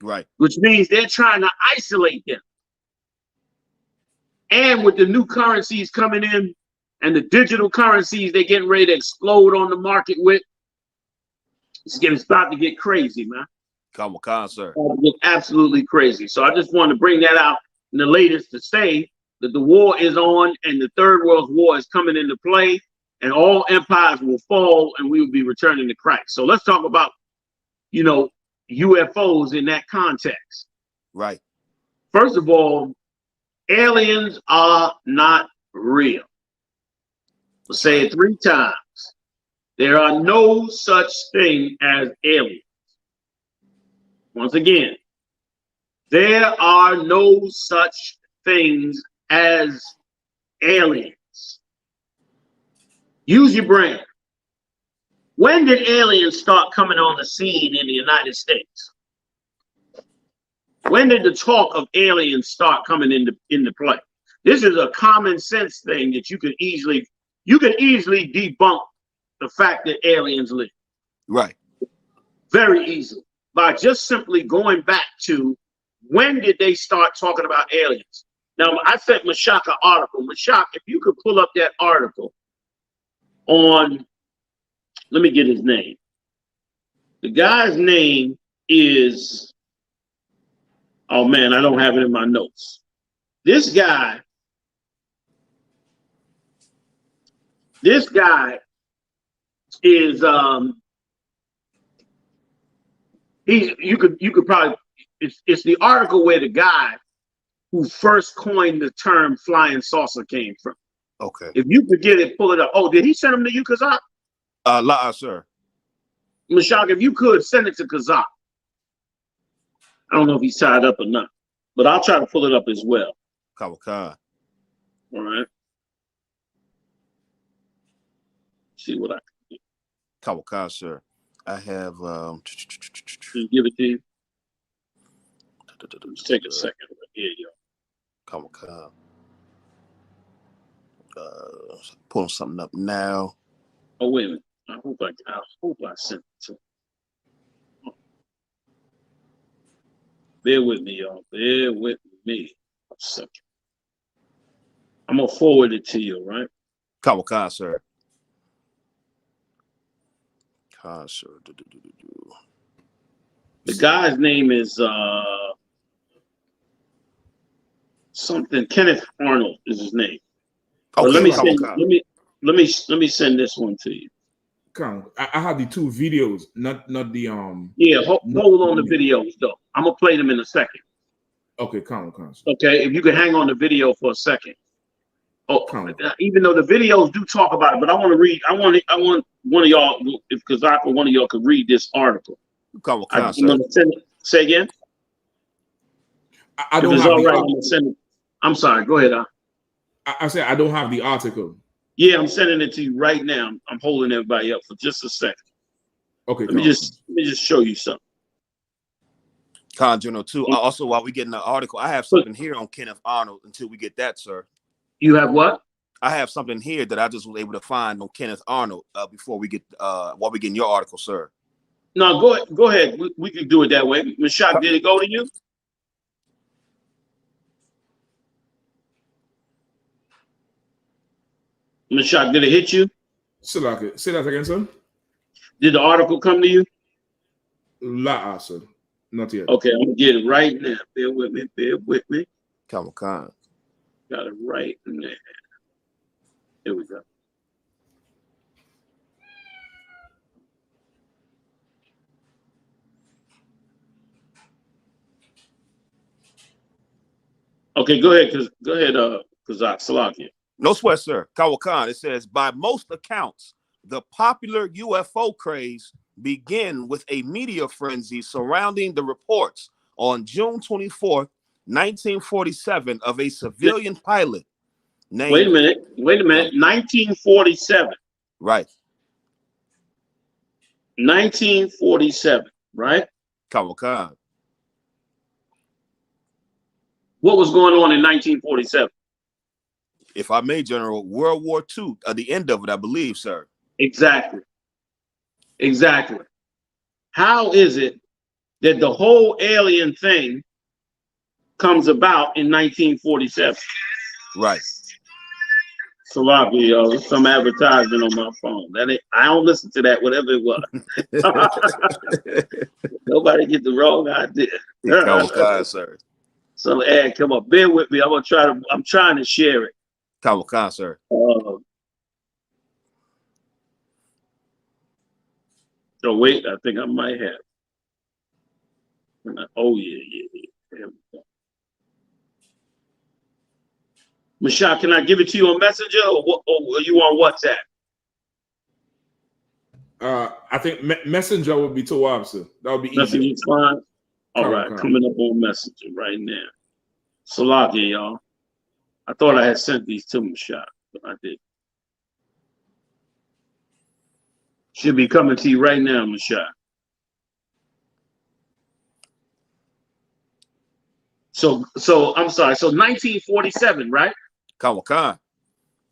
Right. Which means they're trying to isolate them. And with the new currencies coming in and the digital currencies they're getting ready to explode on the market with, it's about to get crazy, man. Come on, sir. Get absolutely crazy. So I just want to bring that out in the latest to say that the war is on and the Third World War is coming into play and all empires will fall and we will be returning to Christ. So let's talk about, UFOs in that context. Right. First of all, aliens are not real. I'll say it 3 times. There are no such thing as aliens. Once again, there are no such things as aliens. Use your brain. When did aliens start coming on the scene in the United States? When did the talk of aliens start coming into play? This is a common sense thing that you can easily debunk the fact that aliens live. Right. Very easily. By just simply going back to when did they start talking about aliens? Now, I sent Mashak an article. Mashak, if you could pull up that article on, let me get his name. The guy's name is, oh man, I don't have it in my notes. This guy is you could probably, it's the article where the guy who first coined the term flying saucer came from. Okay. If you could get it, pull it up. Oh, did he send them to you, Kazak? Sir. Mashak, if you could send it to Kazak. I don't know if he's tied up or not, but I'll try to pull it up as well. Kawakan. All right. See what I can do. Kawakan, sir. I have Can you give it to you? Just take a second. Here you go. Kawakan. Pulling something up now. Oh, wait a minute. I hope I sent it to him. Bear with me, y'all. Bear with me a second. I'm gonna forward it to you, right? Kawakan, sir. Sir. The guy's name is something. Kenneth Arnold is his name. Okay, let me send this one to you. I have the two videos, not the Yeah, hold on the videos though. I'm gonna play them in a second. Okay, come. Okay, if you can hang on the video for a second. Oh, even though the videos do talk about it, but I want to read. I want one of y'all, if Kazak or one of y'all could read this article. I'm gonna send it. Say again. I don't have all the right, I'm gonna send it. I'm sorry. Go ahead. I said I don't have the article. Yeah, I'm sending it to you right now. I'm holding everybody up for just a second. Okay. Let me just show you something. General too. Also, while we getting the article, I have something here on Kenneth Arnold. Until we get that, sir. You have what? I have something here that I just was able to find on Kenneth Arnold before we get while we getting your article, sir. No, go ahead. We can do it that way. Mashak, did it go to you? Mashak, did it hit you? Say that again, sir. Did the article come to you? Sir. Not yet. Okay, I'm gonna get it right now. Bear with me. Come on. Got it right in there. Here we go. Okay, go ahead, Kazak Salakia. No sweat, sir. Kawakan. It says, by most accounts, the popular UFO craze began with a media frenzy surrounding the reports on June 24th, 1947, of a civilian pilot named. Wait a minute. 1947. Right. 1947. Right. Kawakan. What was going on in 1947? If I may, General, World War II, at the end of it, I believe, sir. Exactly. How is it that the whole alien thing comes about in 1947? Right. Salakia, yo, some advertisement on my phone. I don't listen to that, whatever it was. Nobody get the wrong idea. Sir. Some ad come up. Bear with me. I'm trying to share it. Kawakan, sir. Oh wait, I think I might have. Oh yeah. There we go. Mashak, can I give it to you on Messenger or are you on WhatsApp? I think Messenger would be too obvious. That would be easy. Messenger's fine. All right, coming up on Messenger right now. Salakia, y'all. I thought I had sent these to Mashak, but I didn't. Should be coming to you right now, Mashak. So I'm sorry. So 1947, right? Kawakan.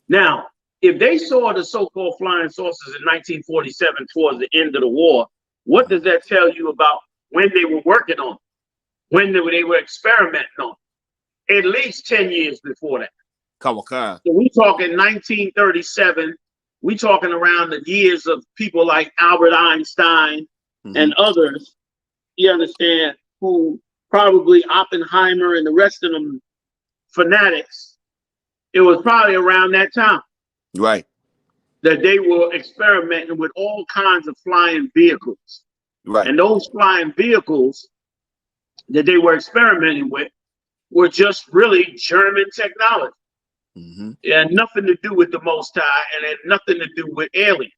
Now, if they saw the so-called flying saucers in 1947 towards the end of the war, what does that tell you about when they were working on, when they were experimenting on? at least 10 years before that. Kawakan. So we talking 1937. We talking around the years of people like Albert Einstein and others, you understand, who probably Oppenheimer and the rest of them fanatics. It was probably around that time. Right. That they were experimenting with all kinds of flying vehicles. Right. And those flying vehicles that they were experimenting with were just really German technology. It had nothing to do with the Most High, and it had nothing to do with aliens.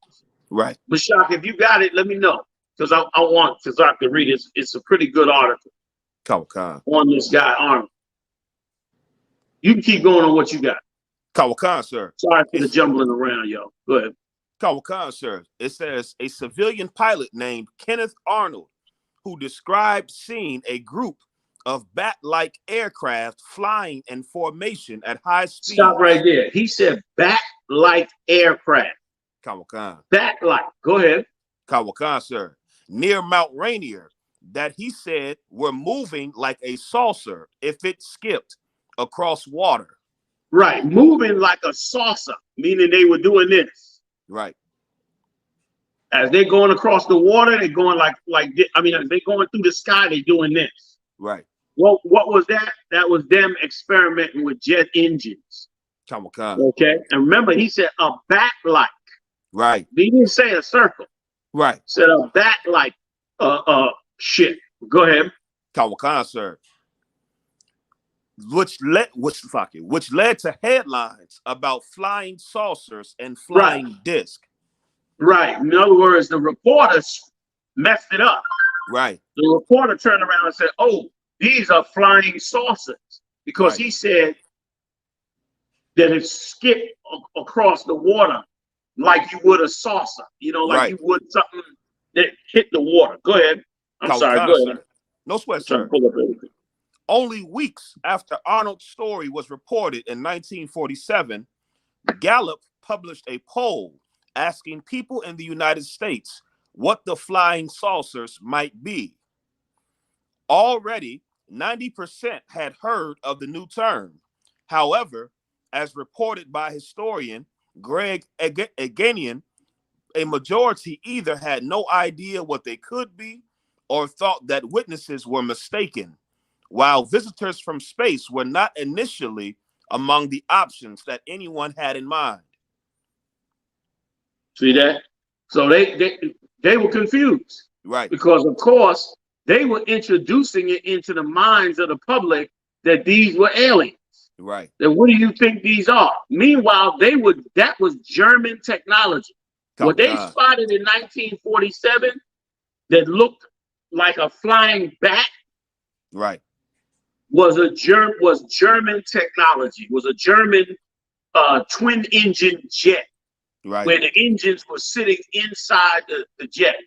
Right. Mashak, if you got it, let me know. Because I want Kazak to read it. It's a pretty good article on this guy, Arnold. You can keep going on what you got. Kawakan, sir. Sorry for the jumbling around, yo. Go ahead. Kawakan, sir. It says a civilian pilot named Kenneth Arnold, who described seeing a group of bat-like aircraft flying in formation at high speed. Stop right there. He said bat-like aircraft. Kawakan. Bat-like. Go ahead. Kawakan, sir. Near Mount Rainier, that he said were moving like a saucer if it skipped across water. Right. Moving like a saucer, meaning they were doing this. Right. As they're going across the water, they're going as they're going through the sky, they're doing this. Right. Well, what was that? That was them experimenting with jet engines. Kawakan. Okay. And remember, he said a bat-like. Right. He didn't say a circle. Right. He said a bat-like shit. Go ahead. Kawakan, sir. Which led to headlines about flying saucers and flying discs. Right. In other words, the reporters messed it up. Right. The reporter turned around and said, "Oh, these are flying saucers," because he said that it skipped across the water like you would a saucer. You know, like you would something that hit the water. Go ahead. I'm sorry. Go ahead. Sir. No sweat, sir. Only weeks after Arnold's story was reported in 1947, Gallup published a poll asking people in the United States what the flying saucers might be. Already, 90% had heard of the new term. However, as reported by historian Greg Aganian, a majority either had no idea what they could be or thought that witnesses were mistaken, while visitors from space were not initially among the options that anyone had in mind. See that? So they were confused. Right. Because, of course, they were introducing it into the minds of the public that these were aliens. Right. Then what do you think these are? Meanwhile, that was German technology. What they spotted in 1947 that looked like a flying bat, right, was German technology. Was a German twin engine jet, right, where the engines were sitting inside the jet.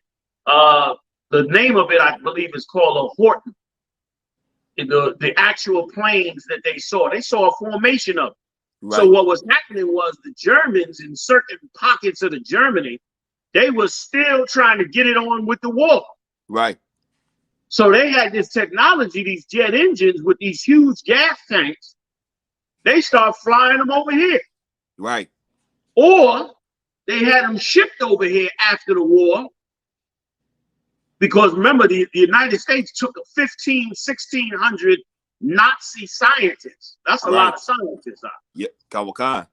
The name of it, I believe, is called a Horton. The actual planes that they saw a formation of it. Right. So what was happening was the Germans in certain pockets of the Germany, they were still trying to get it on with the war. Right. So they had this technology, these jet engines with these huge gas tanks. They start flying them over here. Right. Or they had them shipped over here after the war. Because remember, the United States took 1,600 Nazi scientists. That's a lot of scientists. Yeah, Kawakan.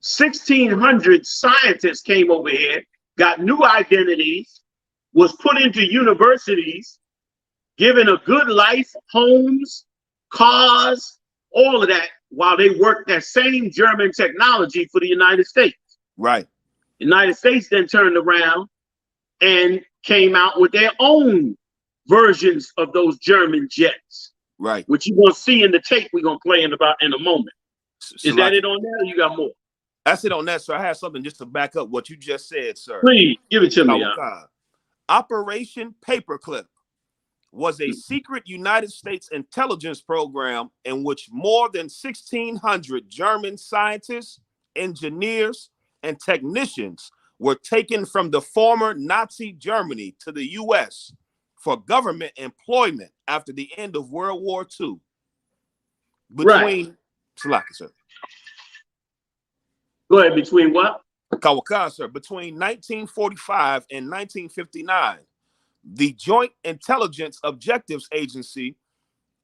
1,600 scientists came over here, got new identities, was put into universities, given a good life, homes, cars, all of that, while they worked that same German technology for the United States. Right. The United States then turned around and came out with their own versions of those German jets. Right. Which you're going to see in the tape we're going to play in a moment. Is that it on there or you got more? That's it on that, sir. I have something just to back up what you just said, sir. Please, give it to me. Operation Paperclip was a secret United States intelligence program in which more than 1,600 German scientists, engineers, and technicians were taken from the former Nazi Germany to the U.S. for government employment after the end of World War II. between Salaki, sir. Go ahead. Between what? Kawakan, sir. Between 1945 and 1959, the Joint Intelligence Objectives Agency,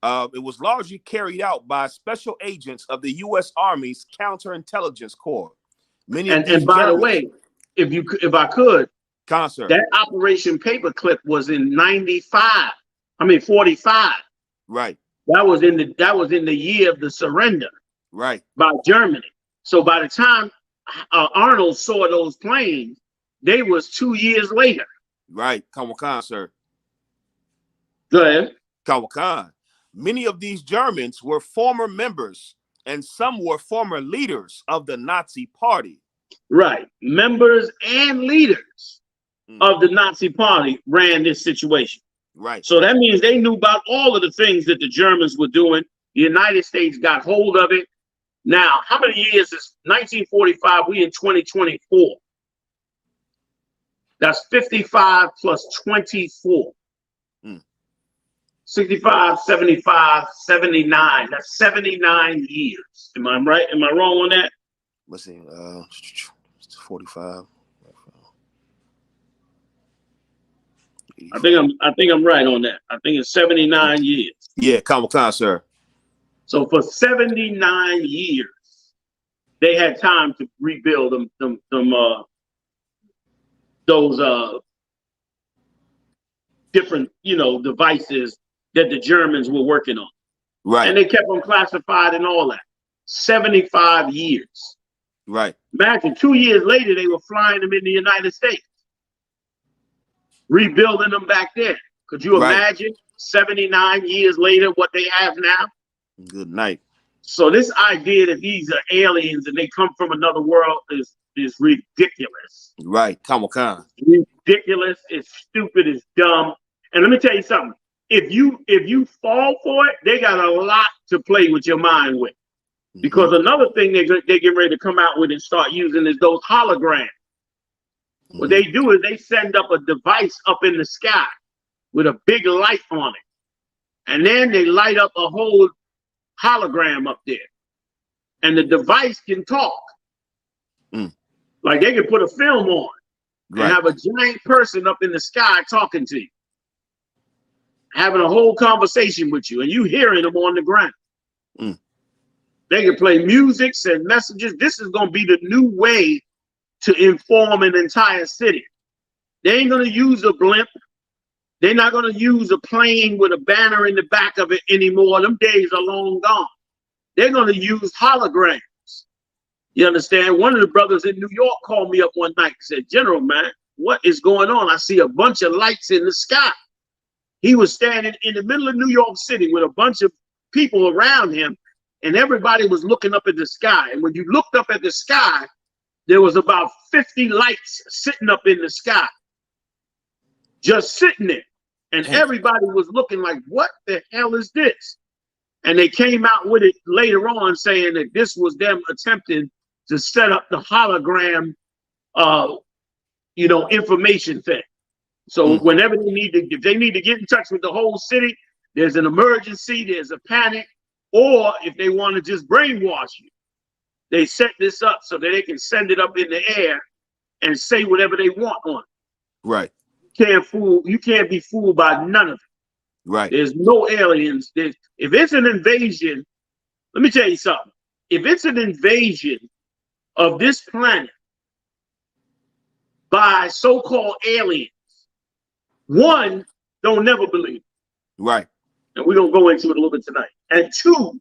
it was largely carried out by special agents of the U.S. Army's Counterintelligence Corps. And by the way, if I could, Concert. that Operation Paperclip was in 45. Right. That was in the year of the surrender. Right. By Germany. So by the time Arnold saw those planes, they was 2 years later. Right. Kawakan, sir. Go ahead. Kawakan. Many of these Germans were former members, and some were former leaders of the Nazi Party. Right. Members and leaders of the Nazi Party ran this situation. Right. So that means they knew about all of the things that the Germans were doing. The United States got hold of it. Now, how many years is 1945? We in 2024. That's 55 plus 24. 65, 75, 79. That's 79 years. Am I right? Am I wrong on that? Let's see. 45. I think I'm right on that. I think it's 79 years. Yeah, Kawakan, sir. So for 79 years, they had time to rebuild those different, devices that the Germans were working on. Right. And they kept them classified and all that. 75 years. Right. Imagine 2 years later, they were flying them in the United States, rebuilding them back there. Could you imagine 79 years later what they have now? Good night. So this idea that these are aliens and they come from another world is ridiculous. Right. Kawakan. Ridiculous. It's stupid. It's dumb. And let me tell you something. If you fall for it, they got a lot to play with your mind with. Because another thing they get ready to come out with and start using is those holograms. What they do is they send up a device up in the sky with a big light on it. And then they light up a whole hologram up there. And the device can talk. Like they can put a film on and have a giant person up in the sky talking to you, having a whole conversation with you, and you hearing them on the ground. They can play music, send messages. This is going to be the new way to inform an entire city. They ain't going to use a blimp. They're not going to use a plane with a banner in the back of it anymore. Them days are long gone. They're going to use holograms. You understand? One of the brothers in New York called me up one night and said, "General, man, what is going on? I see a bunch of lights in the sky." He was standing in the middle of New York City with a bunch of people around him, and everybody was looking up at the sky. And when you looked up at the sky, there was about 50 lights sitting up in the sky, just sitting there. And everybody was looking like, what the hell is this? And they came out with it later on saying that this was them attempting to set up the hologram, information thing. So whenever if they need to get in touch with the whole city, there's an emergency, there's a panic, or if they want to just brainwash you, they set this up so that they can send it up in the air and say whatever they want on it. Right. You can't be fooled by none of it. Right. There's no aliens. If it's an invasion, let me tell you something. If it's an invasion of this planet by so-called aliens, one, don't never believe. Right. And we're going to go into it a little bit tonight. And two,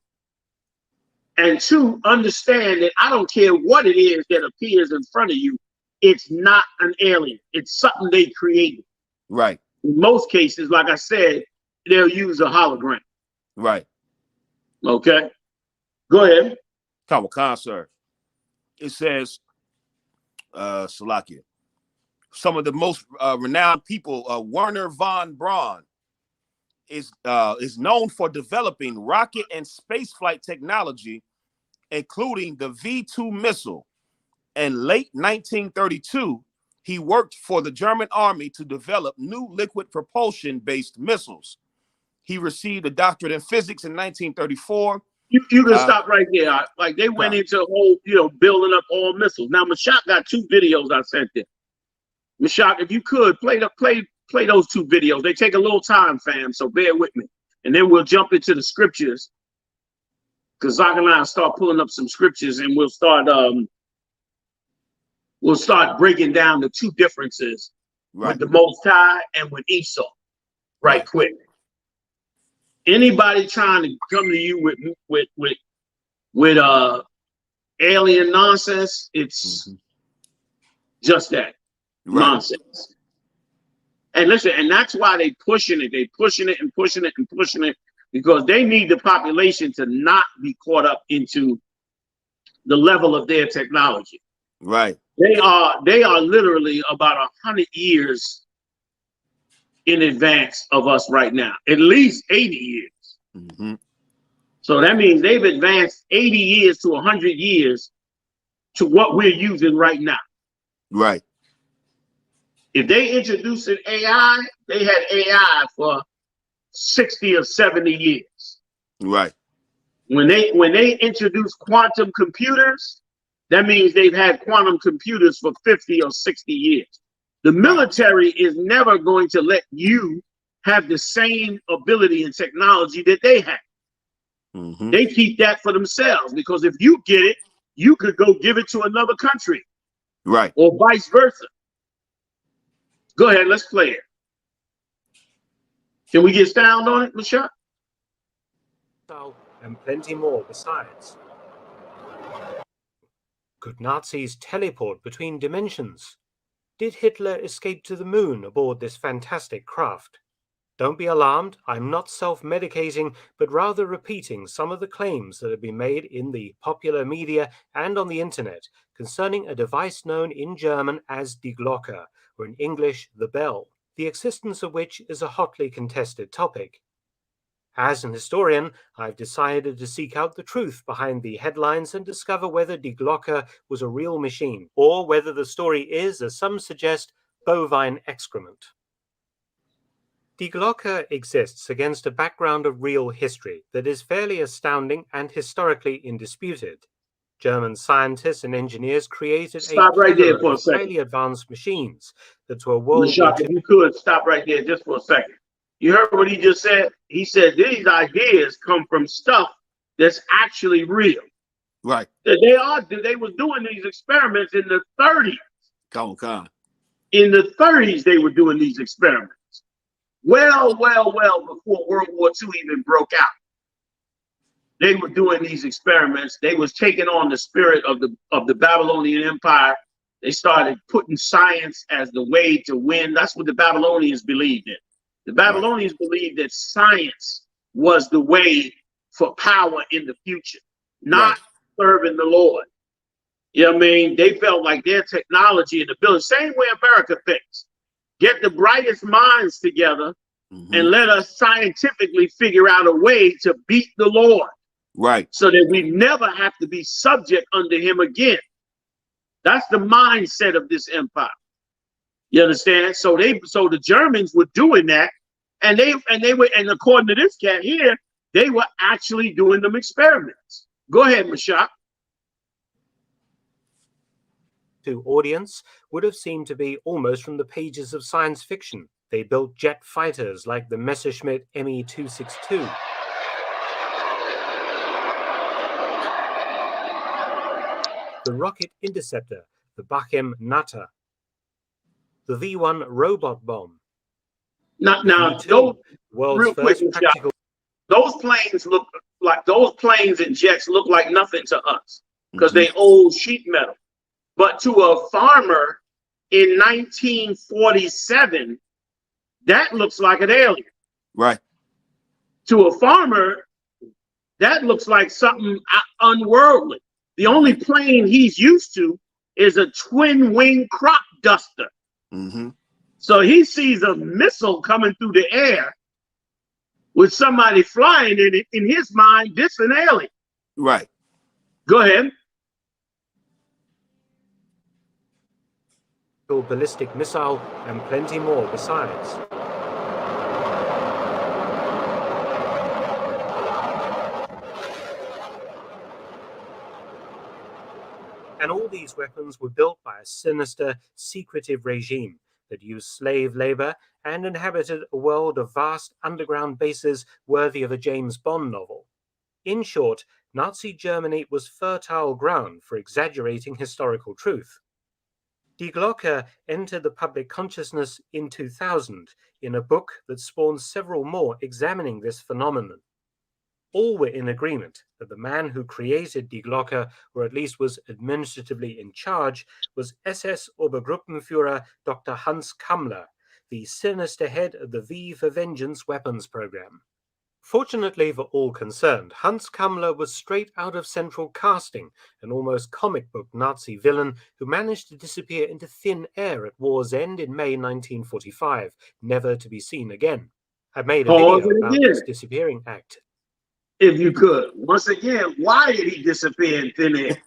understand that I don't care what it is that appears in front of you. It's not an alien. It's something they created. Right. In most cases, like I said, they'll use a hologram. Right. Okay. Go ahead. Kawakan, sir. It says, Salakia, some of the most renowned people, Werner von Braun, is known for developing rocket and spaceflight technology, including the V-2 missile. In late 1932, he worked for the German army to develop new liquid propulsion-based missiles. He received a doctorate in physics in 1934 You can stop right there. Like they went into a whole, building up all missiles. Now Mashak got 2 videos I sent them. Mashak, if you could play those 2 videos. They take a little time, fam, so bear with me. And then we'll jump into the scriptures. Because Zach and I start pulling up some scriptures, and we'll start breaking down the 2 differences with the Most High and with Esau. Right quick. Anybody trying to come to you with alien nonsense, it's just that nonsense. And listen, and that's why they pushing it. They pushing it and pushing it and pushing it, because they need the population to not be caught up into the level of their technology. Right. They are literally about 100 years in advance of us right now, at least 80 years. So that means they've advanced 80 years to 100 years to what we're using right now. Right. If they introduced an AI, they had AI for 60 or 70 years. Right. When they introduced quantum computers, that means they've had quantum computers for 50 or 60 years. The military is never going to let you have the same ability and technology that they have. They keep that for themselves, because if you get it, you could go give it to another country. Right. Or vice versa. Go ahead, let's play it. Can we get sound on it, Michelle? And plenty more besides. Could Nazis teleport between dimensions? Did Hitler escape to the moon aboard this fantastic craft? Don't be alarmed, I'm not self-medicating, but rather repeating some of the claims that have been made in the popular media and on the internet concerning a device known in German as Die Glocke, or in English, the bell, the existence of which is a hotly contested topic. As an historian, I've decided to seek out the truth behind the headlines and discover whether Die Glocke was a real machine, or whether the story is, as some suggest, bovine excrement. Die Glocke exists against a background of real history that is fairly astounding and historically indisputed. German scientists and engineers created Stop right there for a second. Highly advanced machines that were World War II. If you could stop right there just for a second. You heard what he just said? He said these ideas come from stuff that's actually real. Right. They were doing these experiments in the 30s. Come on. In the 30s, they were doing these experiments. Well before World War II even broke out. They were doing these experiments. They was taking on the spirit of the Babylonian Empire. They started putting science as the way to win. That's what the Babylonians believed in. The Babylonians believed that science was the way for power in the future, not serving the Lord. You know what I mean? They felt like their technology and ability, same way America thinks. Get the brightest minds together and let us scientifically figure out a way to beat the Lord. Right. So that we never have to be subject under him again. That's the mindset of this empire. You understand? So the Germans were doing that, and according to this cat here, they were actually doing them experiments. Go ahead, Mashak. To audience would have seemed to be almost from the pages of science fiction. They built jet fighters like the Messerschmitt Me-262. The rocket interceptor, the Bachem Natter, the V-1 robot bomb. Now, those planes and jets look like nothing to us because they old sheet metal. But to a farmer in 1947, that looks like an alien. Right. To a farmer, that looks like something unworldly. The only plane he's used to is a twin-wing crop duster. So he sees a missile coming through the air with somebody flying in it. In his mind, this is an alien. Right. Go ahead. Ballistic missile and plenty more besides. And all these weapons were built by a sinister, secretive regime that used slave labor and inhabited a world of vast underground bases worthy of a James Bond novel. In short, Nazi Germany was fertile ground for exaggerating historical truth. Die Glocke entered the public consciousness in 2000 in a book that spawned several more examining this phenomenon. All were in agreement that the man who created Die Glocke, or at least was administratively in charge, was SS Obergruppenführer Dr. Hans Kammler, the sinister head of the V for Vengeance weapons program. Fortunately for all concerned, Hans Kammler was straight out of Central Casting, an almost comic book Nazi villain who managed to disappear into thin air at war's end in May 1945, never to be seen again. I've made a video about this disappearing act. If you could. Once again, why did he disappear in thin air?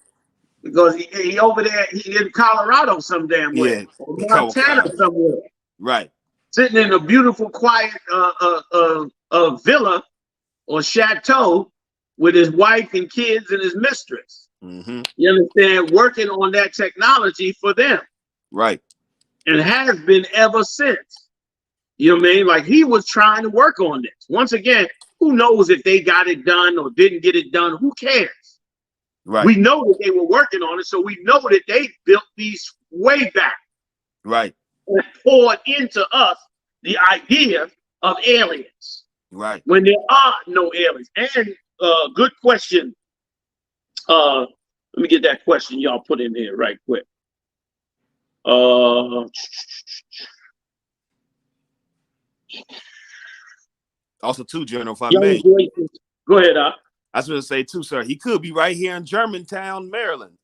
Because he over there, he in Colorado some damn way. Or Montana somewhere. Right. Sitting in a beautiful, quiet villa or chateau with his wife and kids and his mistress. Mm-hmm. You understand? Working on that technology for them. Right. And has been ever since. You know what I mean? Like he was trying to work on this. Once again, who knows if they got it done or didn't get it done? Who cares? Right. We know that they were working on it, so we know that they built these way back. Right. And poured into us the idea of aliens. Right. When there are no aliens. And good question. Let me get that question y'all put in here right quick. Also, too, General, if I may. Go ahead, I was going to say, too, sir, he could be right here in Germantown, Maryland.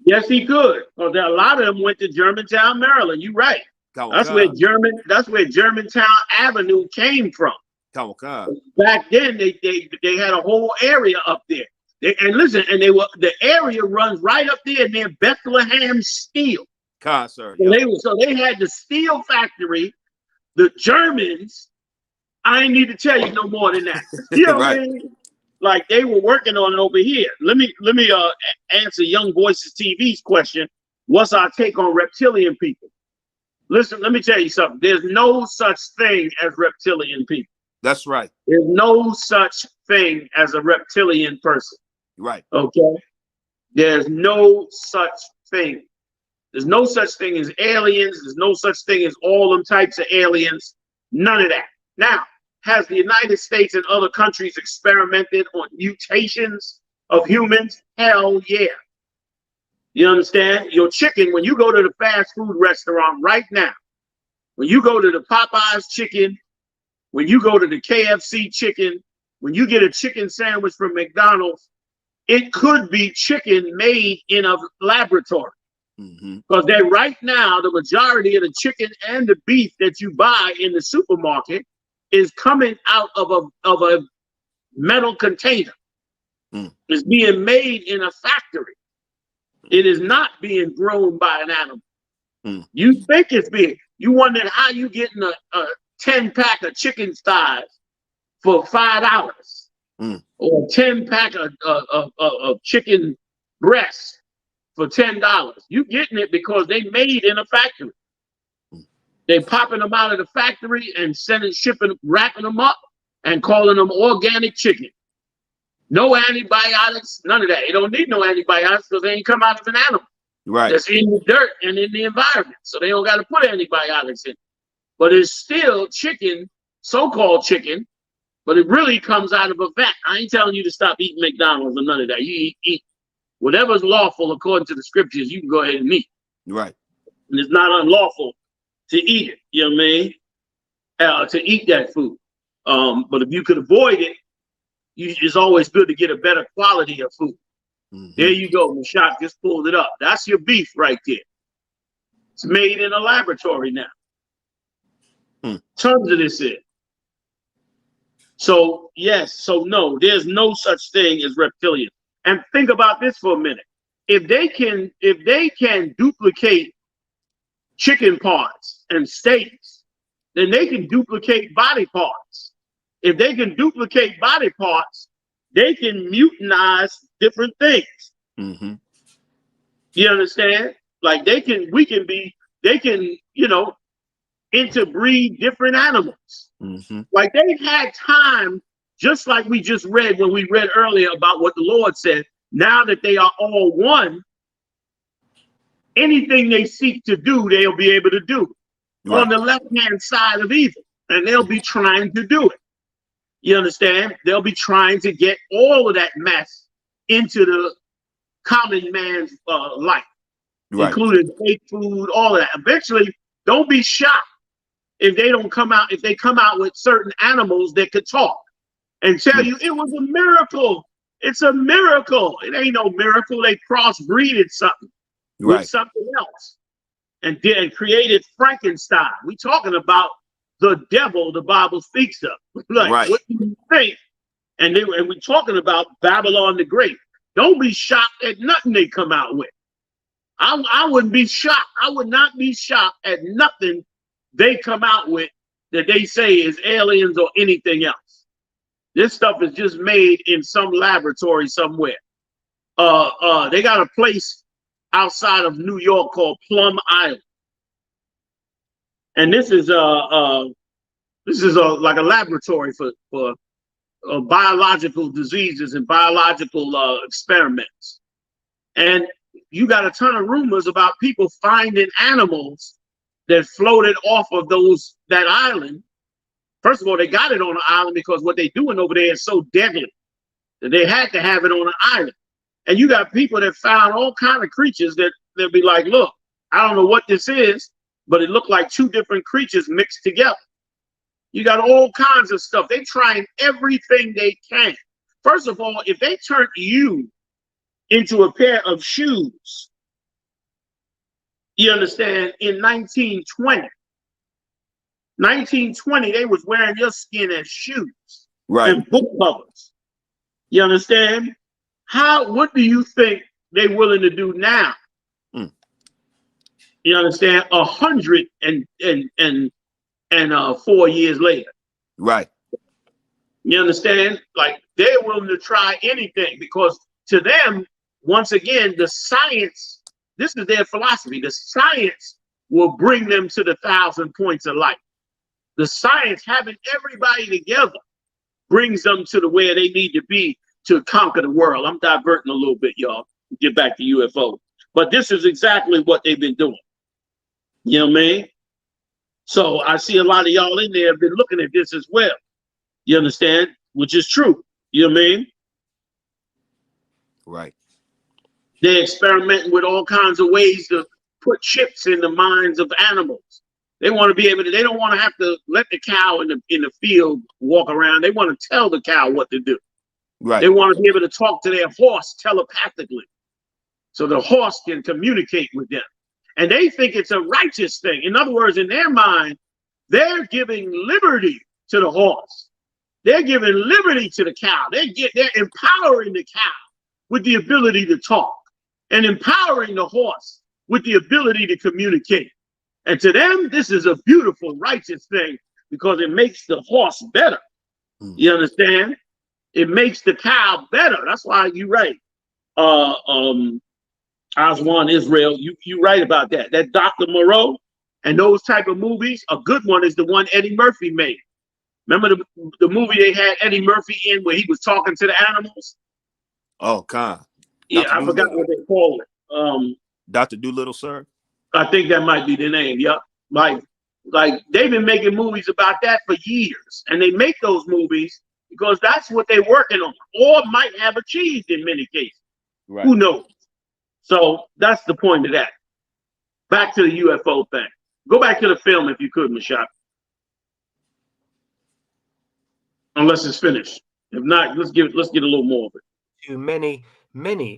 Yes, he could. Well, a lot of them went to Germantown, Maryland. You're right. That's where Germantown Avenue came from. Back then, they had a whole area up there. The area runs right up there near Bethlehem Steel. Sir. So they had the steel factory. The Germans, I ain't need to tell you no more than that. You know what I mean? Like they were working on it over here. Let me answer Young Voices TV's question. What's our take on reptilian people? Listen, let me tell you something. There's no such thing as reptilian people. That's right. There's no such thing as a reptilian person. Right. Okay. There's no such thing. There's no such thing as aliens. There's no such thing as all them types of aliens. None of that. Now, has the United States and other countries experimented on mutations of humans? Hell yeah. You understand? Your chicken, when you go to the fast food restaurant right now, when you go to the Popeyes chicken, when you go to the KFC chicken, when you get a chicken sandwich from McDonald's, it could be chicken made in a laboratory. Because right now, the majority of the chicken and the beef that you buy in the supermarket is coming out of a metal container. It's being made in a factory. It is not being grown by an animal. You think it's being. You wondered how you getting a 10-pack of chicken thighs for $5, or a 10-pack of chicken breasts for $10. You getting it because they made in a factory. They popping them out of the factory and shipping, wrapping them up and calling them organic chicken. No antibiotics, none of that. They don't need no antibiotics because they ain't come out of an animal. Right. That's in the dirt and in the environment. So they don't got to put antibiotics in. But it's still chicken, so-called chicken, but it really comes out of a vat. I ain't telling you to stop eating McDonald's or none of that. You eat whatever's lawful according to the scriptures, you can go ahead and eat. Right. And it's not unlawful to eat it, you know what I mean? To eat that food. But if you could avoid it, it's always good to get a better quality of food. There you go. Mashak just pulled it up. That's your beef right there. It's made in a laboratory now. Tons of this is. So yes, so no, there's no such thing as reptilian. And think about this for a minute. If they can duplicate chicken parts and steaks, then they can duplicate body parts. If they can duplicate body parts, they can mutanize different things. You understand? Like they can interbreed different animals. Mm-hmm. Like they've had time, just like we just read when we read earlier about what the Lord said. Now that they are all one, anything they seek to do, they'll be able to do on the left-hand side of evil, and they'll be trying to do it. You understand? They'll be trying to get all of that mess into the common man's life, including fake food, all of that. Eventually, don't be shocked if they don't come out, if they come out with certain animals that could talk and tell you it was a miracle. It's a miracle. It ain't no miracle. They crossbreeded something with something else and created Frankenstein. We talking about the devil the Bible speaks of. Like, what do you think? And we're talking about Babylon the Great. Don't be shocked at nothing they come out with. I wouldn't be shocked. I would not be shocked at nothing they come out with that they say is aliens or anything else. This stuff is just made in some laboratory somewhere. They got a place outside of New York called Plum Island, and this is like a laboratory for biological diseases and biological experiments. And you got a ton of rumors about people finding animals that floated off of that island. First of all, they got it on the island because what they're doing over there is so deadly that they had to have it on an island. And you got people that found all kind of creatures that they'll be like, look, I don't know what this is, but it looked like two different creatures mixed together. You got all kinds of stuff. They're trying everything they can. First of all, if they turned you into a pair of shoes, you understand, in 1920, they was wearing your skin as shoes and book covers. You understand? What do you think they're willing to do now? You understand? 104 years later. Right. You understand? Like, they're willing to try anything because to them, once again, the science, this is their philosophy. The science will bring them to the 1,000 points of light. The science, having everybody together, brings them to the where they need to be to conquer the world. I'm diverting a little bit, y'all. Get back to UFO. But this is exactly what they've been doing. You know what I mean? So I see a lot of y'all in there have been looking at this as well. You understand? Which is true. You know what I mean? Right. They're experimenting with all kinds of ways to put chips in the minds of animals. They want to be able to, they don't want to have to let the cow in the field walk around. They want to tell the cow what to do. Right. They want to be able to talk to their horse telepathically so the horse can communicate with them. And they think it's a righteous thing. In other words, in their mind, they're giving liberty to the horse. They're giving liberty to the cow. They're empowering the cow with the ability to talk and empowering the horse with the ability to communicate. And to them, this is a beautiful, righteous thing because it makes the horse better. You understand? It makes the cow better. That's why you're right. Oswan Israel, you right about that. That Dr. Moreau and those type of movies, a good one is the one Eddie Murphy made. Remember the movie they had Eddie Murphy in where he was talking to the animals? Oh, God. Yeah, I forgot what they call it. Dr. Doolittle, sir? I think that might be the name. Yep. Like they've been making movies about that for years. And they make those movies because that's what they're working on or might have achieved in many cases. Right. Who knows? So that's the point of that. Back to the UFO thing. Go back to the film if you could, Mashak. Unless it's finished. If not, let's get a little more of it. To many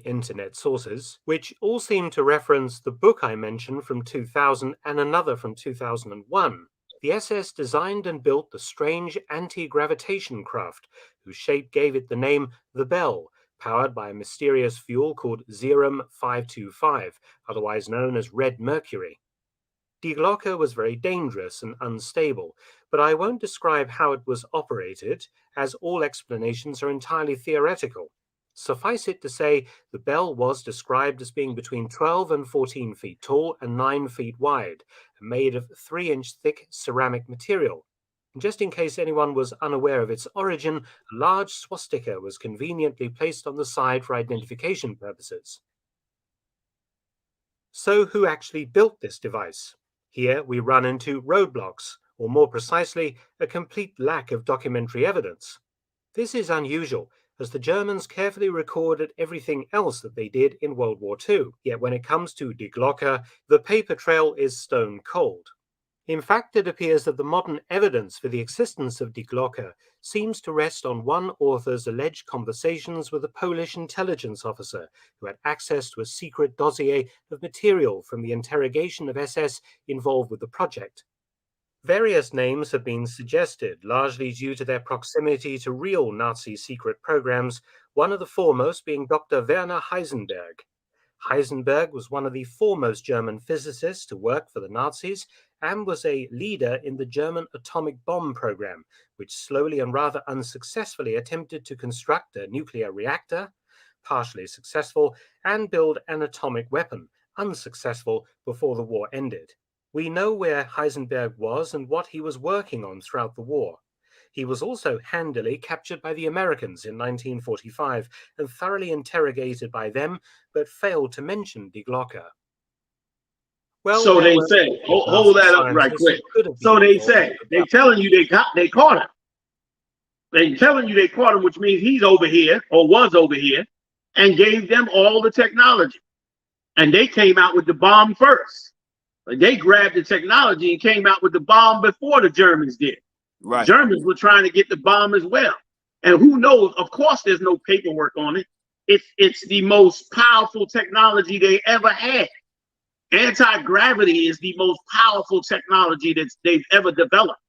internet sources, which all seem to reference the book I mentioned from 2000 and another from 2001. The SS designed and built the strange anti-gravitation craft, whose shape gave it the name the Bell, powered by a mysterious fuel called Zerum 525, otherwise known as Red Mercury. Die Glocke was very dangerous and unstable, but I won't describe how it was operated, as all explanations are entirely theoretical. Suffice it to say, the bell was described as being between 12 and 14 feet tall and 9 feet wide, and made of 3-inch thick ceramic material. And just in case anyone was unaware of its origin, a large swastika was conveniently placed on the side for identification purposes. So who actually built this device? Here we run into roadblocks, or more precisely, a complete lack of documentary evidence. This is unusual, as the Germans carefully recorded everything else that they did in World War II. Yet when it comes to Die Glocke, the paper trail is stone cold. In fact, it appears that the modern evidence for the existence of Die Glocke seems to rest on one author's alleged conversations with a Polish intelligence officer who had access to a secret dossier of material from the interrogation of SS involved with the project. Various names have been suggested, largely due to their proximity to real Nazi secret programs, one of the foremost being Dr. Werner Heisenberg. Heisenberg was one of the foremost German physicists to work for the Nazis and was a leader in the German atomic bomb program, which slowly and rather unsuccessfully attempted to construct a nuclear reactor, partially successful, and build an atomic weapon, unsuccessful, before the war ended. We know where Heisenberg was and what he was working on throughout the war. He was also handily captured by the Americans in 1945 and thoroughly interrogated by them, but failed to mention Die Glocke. Well, so they say, hold that up right quick. So they say, they're telling you they caught him. They're telling you they caught him, which means he's over here or was over here and gave them all the technology. And they came out with the bomb first. They grabbed the technology and came out with the bomb before the Germans did. Right. The Germans were trying to get the bomb as well. And who knows? Of course, there's no paperwork on it. It's the most powerful technology they ever had. Anti-gravity is the most powerful technology that they've ever developed.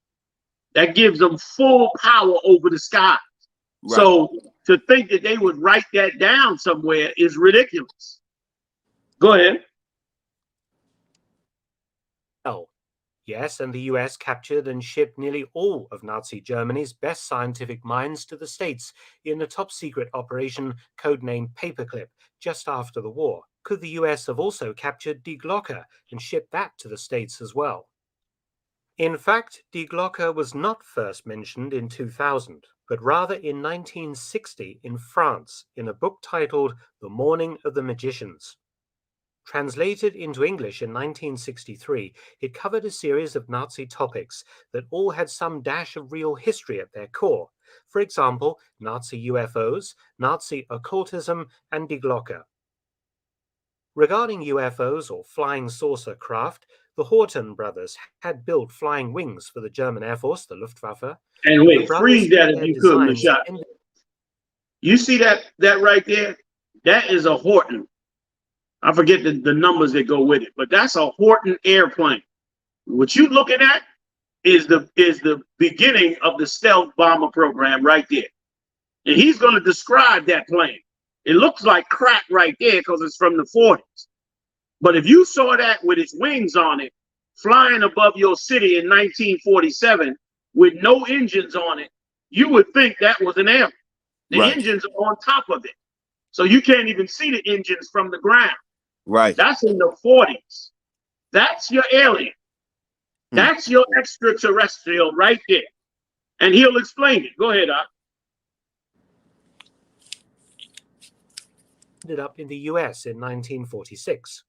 That gives them full power over the skies. Right. So to think that they would write that down somewhere is ridiculous. Go ahead. Yes, and the US captured and shipped nearly all of Nazi Germany's best scientific minds to the States in a top-secret operation codenamed Paperclip just after the war. Could the US have also captured Die Glocke and shipped that to the States as well? In fact, Die Glocke was not first mentioned in 2000, but rather in 1960 in France in a book titled The Morning of the Magicians. Translated into English in 1963, it covered a series of Nazi topics that all had some dash of real history at their core. For example, Nazi UFOs, Nazi occultism, and Die Glocke. Regarding UFOs, or flying saucer craft, the Horten brothers had built flying wings for the German Air Force, the Luftwaffe. And wait, freeze that if you could, Michelle. You see that right there? That is a Horten. I forget the numbers that go with it, but that's a Horten airplane. What you looking at is the beginning of the stealth bomber program right there. And he's going to describe that plane. It looks like crap right there because it's from the 40s. But if you saw that with its wings on it, flying above your city in 1947 with no engines on it, you would think that was an airplane. The engines are on top of it. So you can't even see the engines from the ground. Right. That's in the 40s. That's your alien. That's your extraterrestrial right there. And he'll explain it. Go ahead, Doc. Ended up in the US in 1946.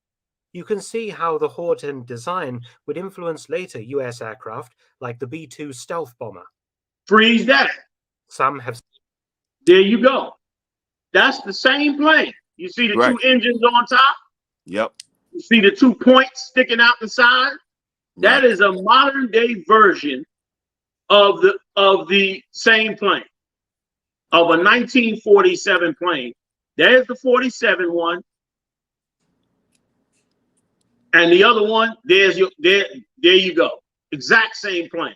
You can see how the Horten design would influence later US aircraft like the B-2 stealth bomber. Freeze that. Some have. There you go. That's the same plane. You see the two engines on top? Yep. You see the 2 points sticking out the side? That is a modern day version of the same plane, of a 1947 plane. There's the 47 one. And the other one, there you go. Exact same plane.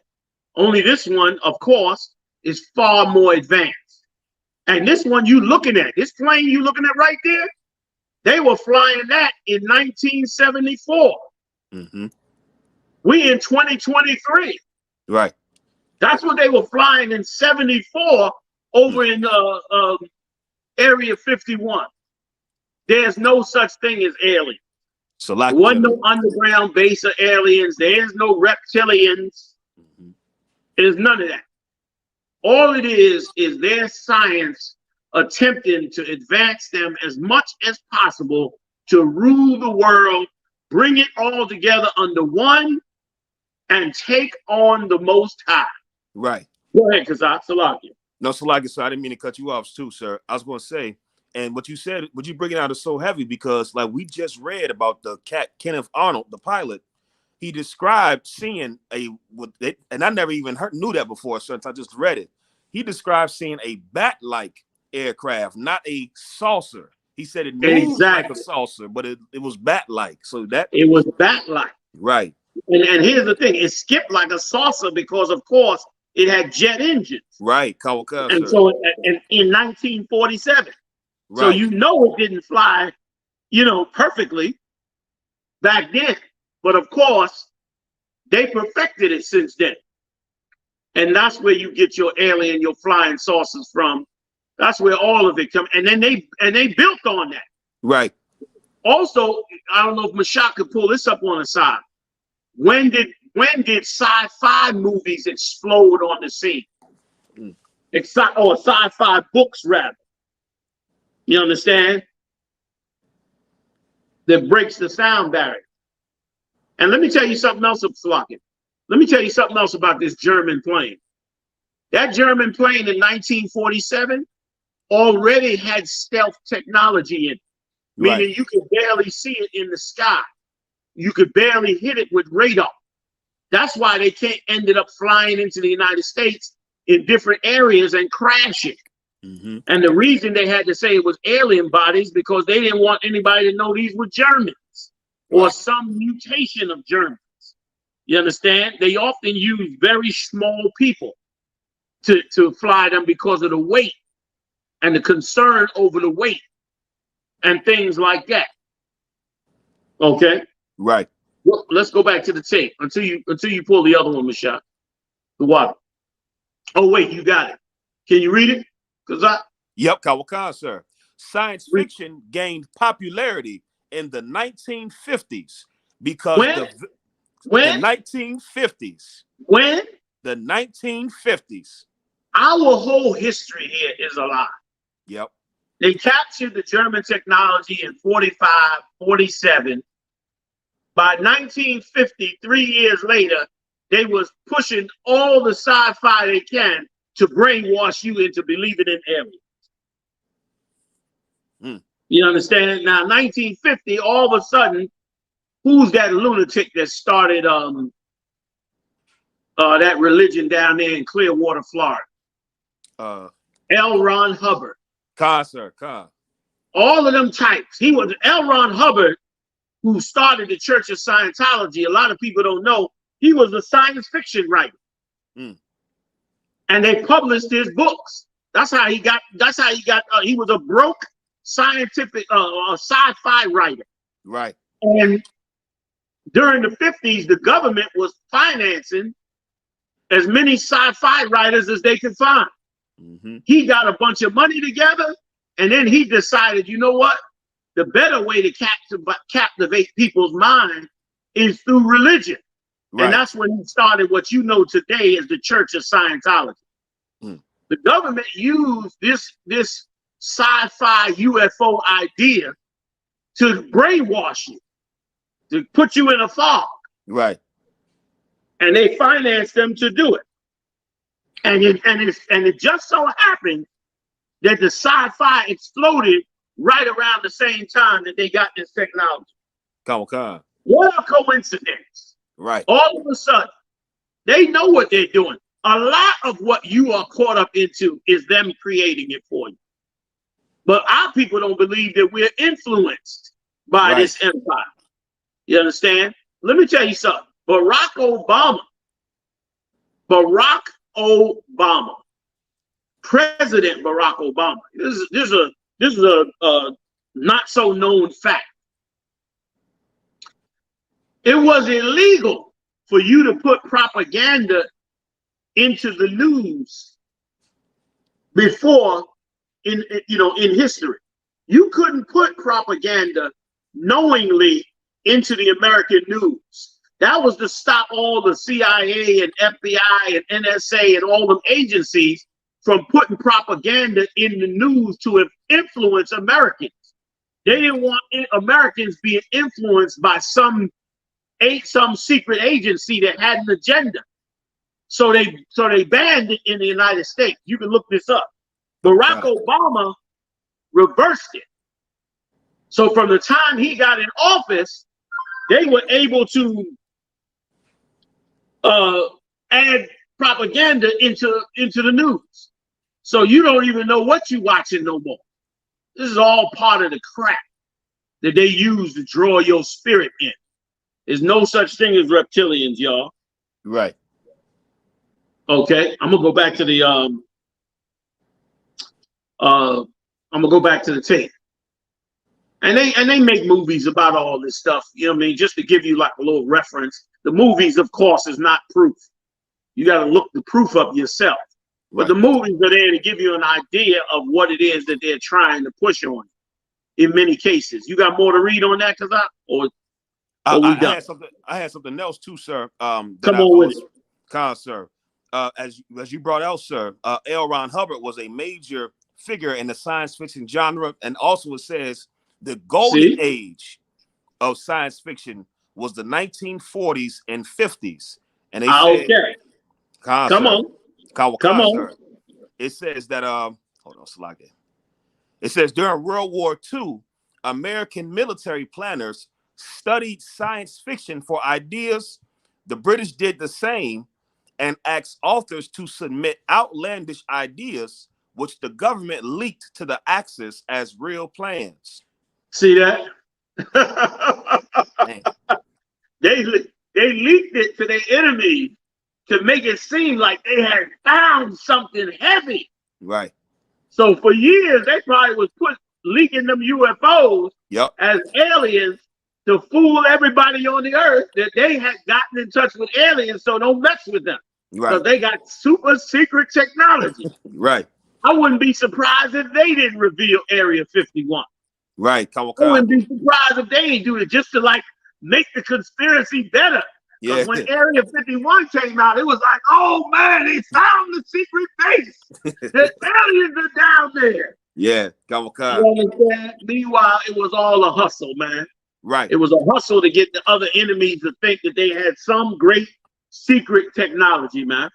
Only this one, of course, is far more advanced. And this one you looking at, this plane you looking at right there, they were flying that in 1974. Mm-hmm. We in 2023. Right. That's what they were flying in 74 over in Area 51. There's no such thing as aliens. So there wasn't no underground base of aliens. There's no reptilians. There's none of that. All it is their science attempting to advance them as much as possible to rule the world, bring it all together under one, and take on the Most High. Right. Go ahead, Kazak, Salakia. No, Salakia, so I didn't mean to cut you off too, sir. I was going to say, and what you said, what you bringing out is so heavy because, like, we just read about the Kenneth Arnold, the pilot. He described seeing and I never even knew that before since I just read it. He described seeing a bat-like aircraft, not a saucer. He said it moved like a saucer, but it was bat-like. So that it was bat-like. Right. And here's the thing: it skipped like a saucer because, of course, it had jet engines. Right. And so in 1947. Right. So you know it didn't fly, perfectly back then. But of course, they perfected it since then. And that's where you get your alien, your flying saucers from. That's where all of it comes. And then they built on that. Right. Also, I don't know if Mashak could pull this up on the side. When did sci-fi movies explode on the scene? Or sci-fi books, rather. You understand? That breaks the sound barrier. And let me tell you something else, Slocket. Let me tell you something else about this German plane. That German plane in 1947 already had stealth technology in it, meaning you could barely see it in the sky. You could barely hit it with radar. That's why they ended up flying into the United States in different areas and crashing. Mm-hmm. And the reason they had to say it was alien bodies because they didn't want anybody to know these were Germans or some mutation of Germans. You understand? They often use very small people to fly them because of the weight and the concern over the weight and things like that. Okay? Right. Well, let's go back to the tape until you pull the other one, Mashak. The water. Oh wait, you got it. Can you read it? Yep, Kawakan, sir. Science fiction gained popularity in the 1950s because the 1950s. When? The 1950s. Our whole history here is a lie. Yep. They captured the German technology in 45, 47. By 1950, 3 years later, they was pushing all the sci-fi they can to brainwash you into believing in aliens. You understand? Now, 1950, all of a sudden, who's that lunatic that started that religion down there in Clearwater, Florida? L. Ron Hubbard. Sir. All of them types. He was L. Ron Hubbard, who started the Church of Scientology. A lot of people don't know he was a science fiction writer. And they published his books. That's how he got, he was a broke scientific, sci-fi writer. Right. And during the 50s, the government was financing as many sci-fi writers as they could find. He got a bunch of money together, and then he decided, you know what? The better way to captivate people's mind is through religion. And that's when he started what you know today as the Church of Scientology. The government used this sci-fi UFO idea to brainwash you, to put you in a fog. Right. And they financed them to do it. And it just so happened that the sci-fi exploded right around the same time that they got this technology. What a coincidence. Right. All of a sudden, they know what they're doing. A lot of what you are caught up into is them creating it for you. But our people don't believe that we're influenced by this empire. You understand? Let me tell you something. Barack Obama, President Barack Obama. This is a not so known fact. It was illegal for you to put propaganda into the news before in history. You couldn't put propaganda knowingly into the American news. That was to stop all the CIA and FBI and NSA and all them agencies from putting propaganda in the news to influence Americans. They didn't want Americans being influenced by some secret agency that had an agenda. So they banned it in the United States. You can look this up. Barack Obama reversed it. So from the time he got in office, they were able to add propaganda into the news. So you don't even know what you're watching no more. This is all part of the crap that they use to draw your spirit in. There's no such thing as reptilians, y'all. Right. Okay, I'm gonna go back to the tape. And they make movies about all this stuff, you know what I mean, just to give you like a little reference. The movies, of course, is not proof. You got to look the proof up yourself. But the movies are there to give you an idea of what it is that they're trying to push on you in many cases. You got more to read on that, I had something else too, sir. Come on with it. Sir. As you brought out, sir, L. Ron Hubbard was a major figure in the science fiction genre, and also it says the golden age of science fiction was the 1940s and 50s. And they said, come on. Sir. It says that hold on, Slaggy. It says during World War II, American military planners studied science fiction for ideas. The British did the same and asked authors to submit outlandish ideas, which the government leaked to the Axis as real plans. See that? They leaked it to their enemies to make it seem like they had found something heavy. Right. So for years, they probably was leaking them UFOs as aliens to fool everybody on the earth that they had gotten in touch with aliens, so don't mess with them. Right. Because they got super secret technology. Right. I wouldn't be surprised if they didn't reveal Area 51. Right. I wouldn't be surprised if they ain't do it just to like make the conspiracy better. Yeah. When Area 51 came out, it was like, oh man, they found the secret base. The aliens are down there. Yeah. You understand? Meanwhile, it was all a hustle, man. Right. It was a hustle to get the other enemies to think that they had some great secret technology, man.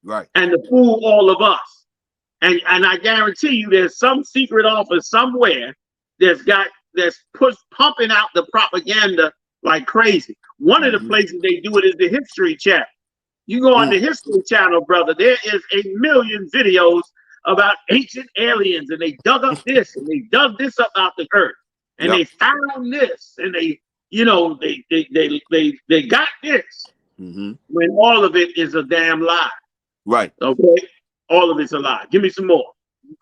Right. And to fool all of us. And I guarantee you there's some secret office somewhere that's pumping out the propaganda like crazy. One of the places they do it is the History Channel. You go on the History Channel, brother, there is 1 million videos about ancient aliens, and they dug up this and they dug this up out the earth. And they found this, and they got this. When all of it is a damn lie. Right. Okay? All of it's a lie. Give me some more.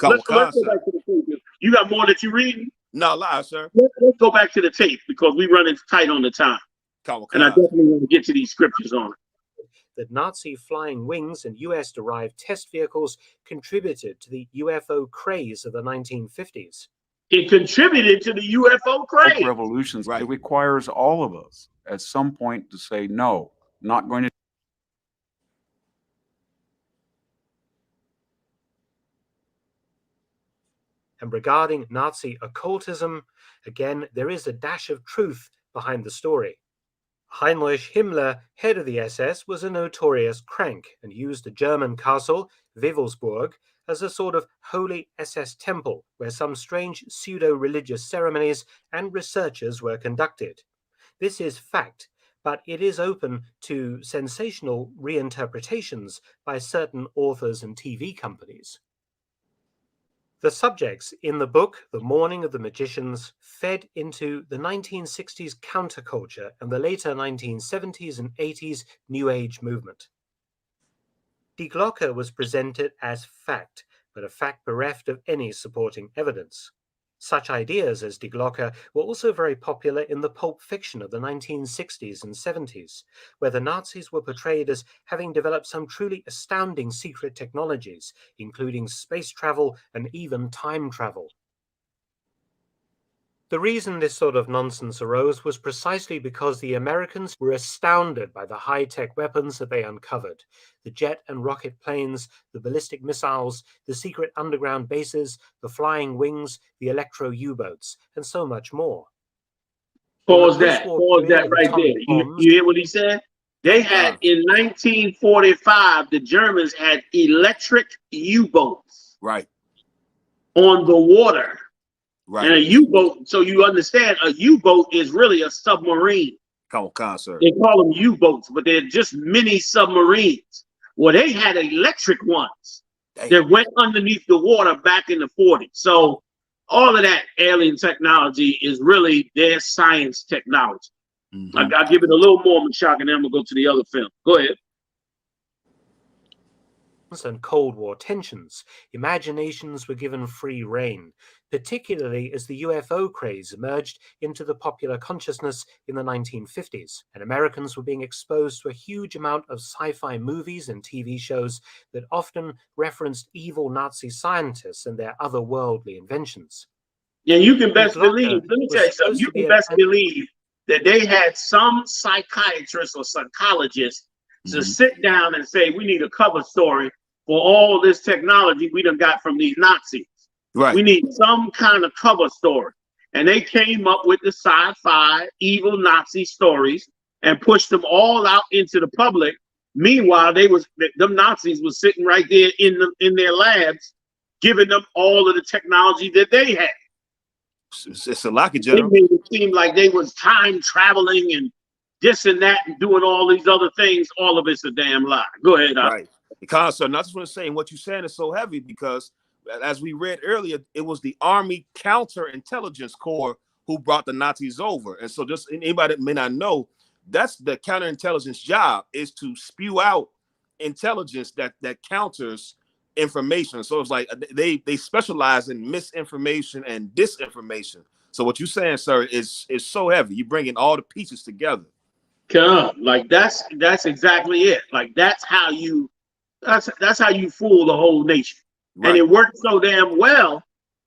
Let's go back to the tape. You got more that you reading? No, lie, sir. Let's go back to the tape because we're running tight on the time. And I definitely want to get to these scriptures on it. That Nazi flying wings and US-derived test vehicles contributed to the UFO craze of the 1950s. It contributed to the UFO craze. Revolutions. Right. It requires all of us at some point to say, no, not going to. And regarding Nazi occultism, again, there is a dash of truth behind the story. Heinrich Himmler, head of the SS, was a notorious crank and used the German castle, Wewelsburg, as a sort of holy SS temple where some strange pseudo-religious ceremonies and researches were conducted. This is fact, but it is open to sensational reinterpretations by certain authors and TV companies. The subjects in the book, The Morning of the Magicians, fed into the 1960s counterculture and the later 1970s and 80s New Age movement. Die Glocke was presented as fact, but a fact bereft of any supporting evidence. Such ideas as Die Glocke were also very popular in the pulp fiction of the 1960s and 70s, where the Nazis were portrayed as having developed some truly astounding secret technologies, including space travel and even time travel. The reason this sort of nonsense arose was precisely because the Americans were astounded by the high-tech weapons that they uncovered, the jet and rocket planes, the ballistic missiles, the secret underground bases, the flying wings, the electro U-boats, and so much more. Pause that right there. You hear what he said? They had, in 1945, the Germans had electric U-boats. Right. On the water. Right. And a U-boat, so you understand, a U-boat is really a submarine. Come on, sir. They call them U-boats, but they're just mini submarines. Well, they had electric ones that went underneath the water back in the 40s. So all of that alien technology is really their science technology. I'll give it a little more, Mashak, and then we'll go to the other film. Go ahead. And Cold War tensions, imaginations were given free rein, particularly as the UFO craze emerged into the popular consciousness in the 1950s, and Americans were being exposed to a huge amount of sci-fi movies and TV shows that often referenced evil Nazi scientists and their otherworldly inventions. Yeah, you can best believe, let me tell you something, you can best believe that they had some psychiatrists or psychologists to sit down and say, we need a cover story for all this technology we done got from these Nazis. Right. We need some kind of cover story. And they came up with the sci-fi evil Nazi stories and pushed them all out into the public. Meanwhile, them Nazis was sitting right there in their labs, giving them all of the technology that they had. It's a locket, General. They made it seem like they was time traveling and this and that and doing all these other things. All of it's a damn lie. Go ahead. Right. Because, so I just want to say, what you're saying is so heavy because, as we read earlier, it was the Army Counterintelligence Corps who brought the Nazis over. And so just anybody that may not know, that's the counterintelligence job, is to spew out intelligence that counters information. So it's like they specialize in misinformation and disinformation. So what you're saying, sir, is so heavy. You're bringing all the pieces together. Like that's exactly it. Like that's how you fool the whole nation. Right. And it worked so damn well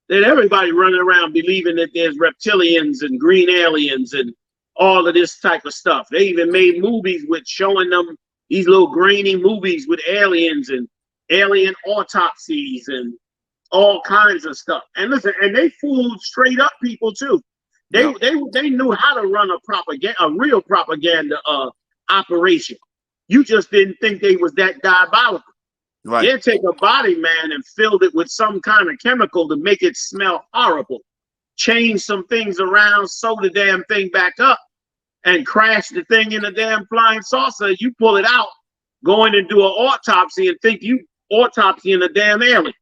that everybody running around believing that there's reptilians and green aliens and all of this type of stuff. They even made movies with showing them these little grainy movies with aliens and alien autopsies and all kinds of stuff. And listen, and they fooled straight up people too. They knew how to run a real propaganda operation. You just didn't think they was that diabolical. Right. They'd take a body, man, and filled it with some kind of chemical to make it smell horrible. Change some things around, sew the damn thing back up, and crash the thing in a damn flying saucer. You pull it out, go in and do an autopsy and think you autopsying a damn alien.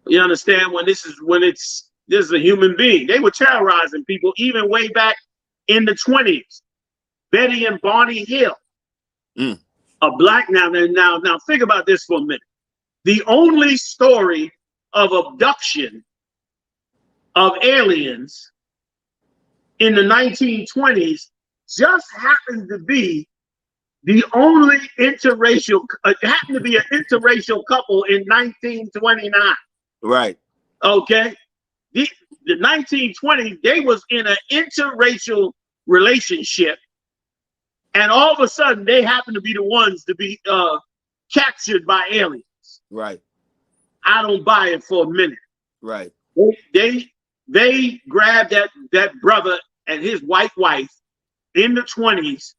You understand? This is a human being. They were terrorizing people even way back in the 20s. Betty and Barney Hill. A black now think about this for a minute. The only story of abduction of aliens in the 1920s just happened to be the only interracial, happened to be an interracial couple in 1929. Right. Okay. The 1920s, they was in an interracial relationship. And all of a sudden, they happen to be the ones to be captured by aliens. Right. I don't buy it for a minute. Right. They grabbed that brother and his white wife in the 20s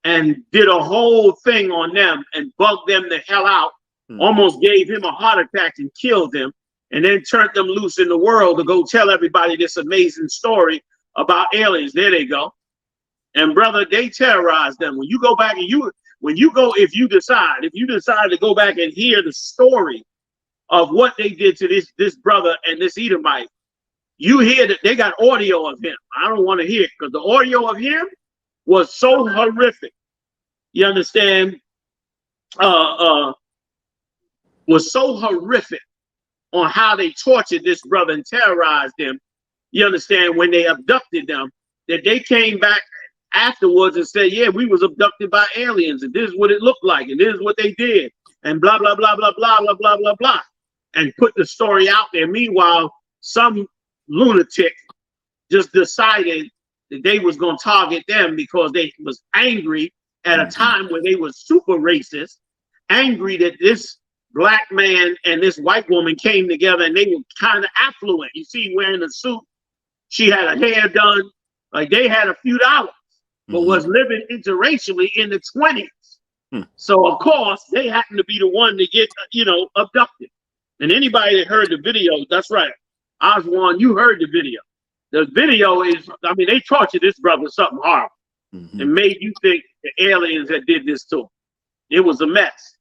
and did a whole thing on them and bugged them the hell out. Almost gave him a heart attack and killed him, and then turned them loose in the world to go tell everybody this amazing story about aliens. There they go. And brother, they terrorized them. When you go back and if you decide to go back and hear the story of what they did to this brother and this Edomite, you hear that they got audio of him. I don't want to hear it because the audio of him was so horrific. You understand? Was so horrific on how they tortured this brother and terrorized him you understand, when they abducted them, that they came back afterwards and said, yeah, we was abducted by aliens, and this is what it looked like, and this is what they did, and blah, blah, blah, blah, blah, blah, blah, blah, blah, and put the story out there. Meanwhile, some lunatic just decided that they was going to target them because they was angry at a time when they was super racist, angry that this black man and this white woman came together and they were kind of affluent. You see, wearing a suit, she had her hair done, like they had a few dollars, but was living interracially in the 20s. So of course they happened to be the one to get, you know, abducted. And anybody that heard the video, that's right, Oswald, you heard the video. The video is, I mean, they tortured this brother something horrible and made you think the aliens that did this to him. It was a mess.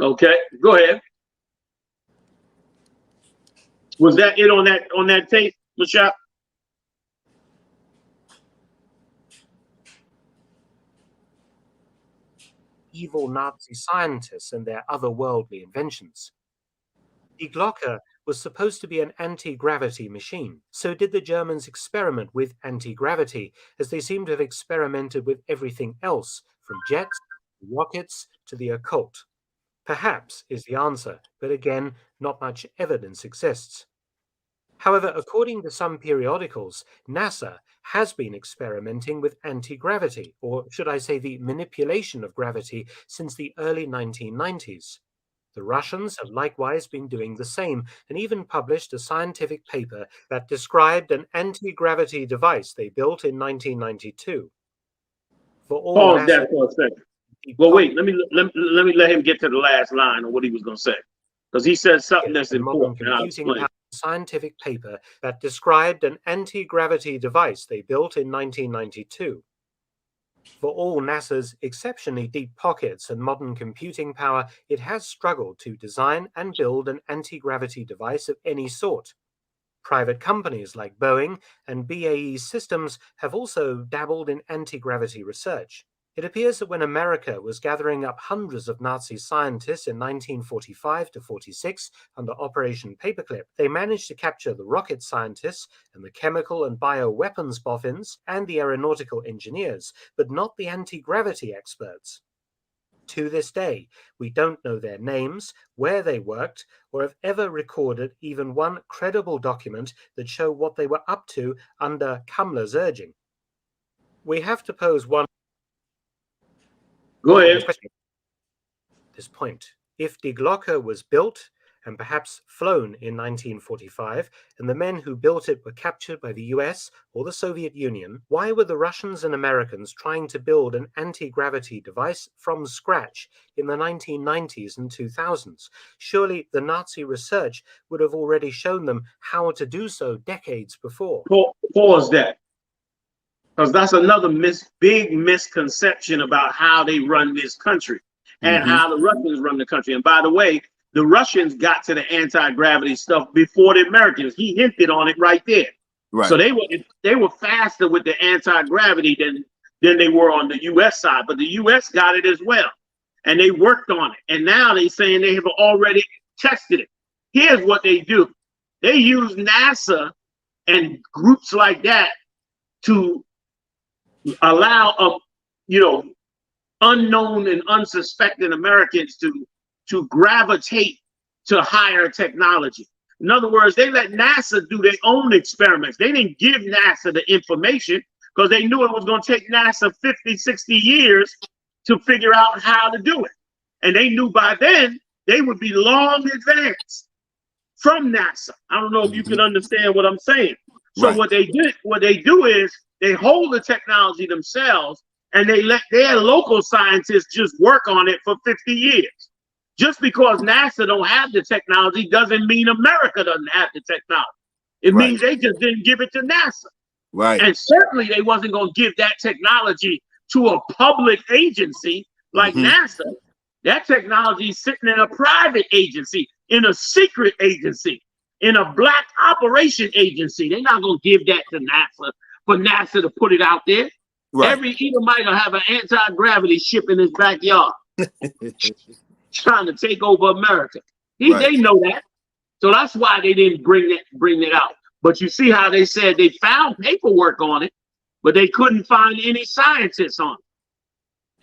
Okay, go ahead. Was that it on that tape, Michelle? Evil Nazi scientists and their otherworldly inventions. Die Glocke was supposed to be an anti-gravity machine. So did the Germans experiment with anti-gravity, as they seem to have experimented with everything else, from jets, rockets, to the occult. Perhaps is the answer, but again, not much evidence exists. However, according to some periodicals, NASA has been experimenting with anti-gravity, or should I say the manipulation of gravity, since the early 1990s. The Russians have likewise been doing the same, and even published a scientific paper that described an anti-gravity device they built in 1992. For all pause that for a second. Well, wait, let me let him get to the last line of what he was going to say, because he said something that's important. Scientific paper that described an anti-gravity device they built in 1992. For all NASA's exceptionally deep pockets and modern computing power, it has struggled to design and build an anti-gravity device of any sort. Private companies like Boeing and BAE Systems have also dabbled in anti-gravity research. It appears that when America was gathering up hundreds of Nazi scientists in 1945 to 46 under Operation Paperclip, they managed to capture the rocket scientists and the chemical and bioweapons boffins and the aeronautical engineers, but not the anti-gravity experts. To this day, we don't know their names, where they worked, or have ever recorded even one credible document that show what they were up to under Kammler's urging. We have to pose one. Go ahead. This point. If Die Glocke was built and perhaps flown in 1945, and the men who built it were captured by the US or the Soviet Union, why were the Russians and Americans trying to build an anti-gravity device from scratch in the 1990s and 2000s? Surely the Nazi research would have already shown them how to do so decades before. Pause that. Because that's another big misconception about how they run this country and how the Russians run the country. And by the way, the Russians got to the anti-gravity stuff before the Americans. He hinted on it right there. Right. So they were faster with the anti-gravity than they were on the U.S. side. But the U.S. got it as well, and they worked on it. And now they're saying they have already tested it. Here's what they do: they use NASA and groups like that to allow unknown and unsuspecting Americans to gravitate to higher technology. In other words, they let NASA do their own experiments. They didn't give NASA the information because they knew it was going to take NASA 50, 60 years to figure out how to do it. And they knew by then they would be long advanced from NASA. I don't know if you can understand what I'm saying. So what they do is they hold the technology themselves and they let their local scientists just work on it for 50 years. Just because NASA don't have the technology doesn't mean America doesn't have the technology. It means they just didn't give it to NASA. Right. And certainly they wasn't going to give that technology to a public agency like NASA. That technology is sitting in a private agency, in a secret agency, in a black operation agency. They're not going to give that to NASA for NASA to put it out there. Right. Every Edomite will have an anti-gravity ship in his backyard trying to take over America. They know that. So that's why they didn't bring it out. But you see how they said they found paperwork on it, but they couldn't find any scientists on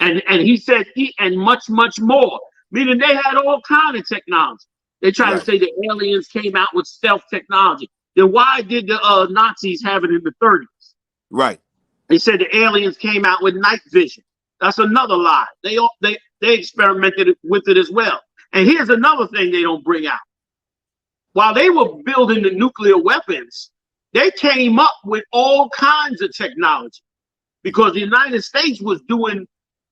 it. And he said, and much more. Meaning they had all kind of technology. They try to say the aliens came out with stealth technology. Then why did the Nazis have it in the 30s? Right. They said the aliens came out with night vision. That's another lie. They experimented with it as well. And here's another thing they don't bring out. While they were building the nuclear weapons, they came up with all kinds of technology because the United States was doing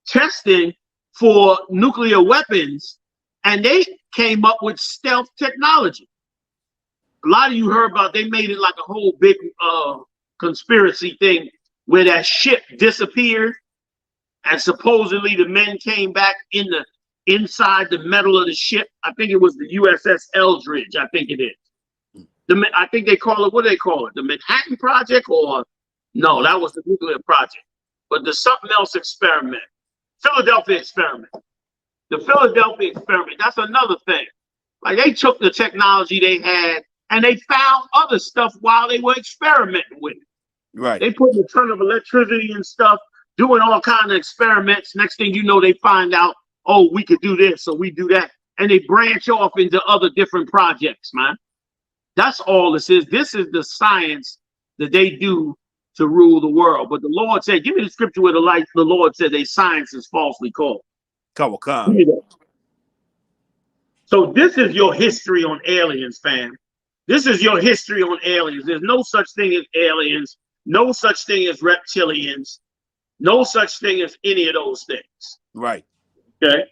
testing for nuclear weapons, and they came up with stealth technology. A lot of you heard about, they made it like a whole big conspiracy thing where that ship disappeared, and supposedly the men came back inside the metal of the ship. I think it was the USS Eldridge. I think it is. I think they call it, what do they call it? The Manhattan Project, or no, that was the nuclear project. But the something else experiment, Philadelphia experiment. The Philadelphia experiment, that's another thing. Like they took the technology they had and they found other stuff while they were experimenting with it. Right. They put in a ton of electricity and stuff, doing all kinds of experiments. Next thing you know, they find out, oh, we could do this, so we do that. And they branch off into other different projects, man. That's all this is. This is the science that they do to rule the world. But the Lord said, give me the scripture where the Lord said they science is falsely called. So this is your history on aliens, fam. This is your history on aliens. There's no such thing as aliens, no such thing as reptilians, no such thing as any of those things. Right. Okay.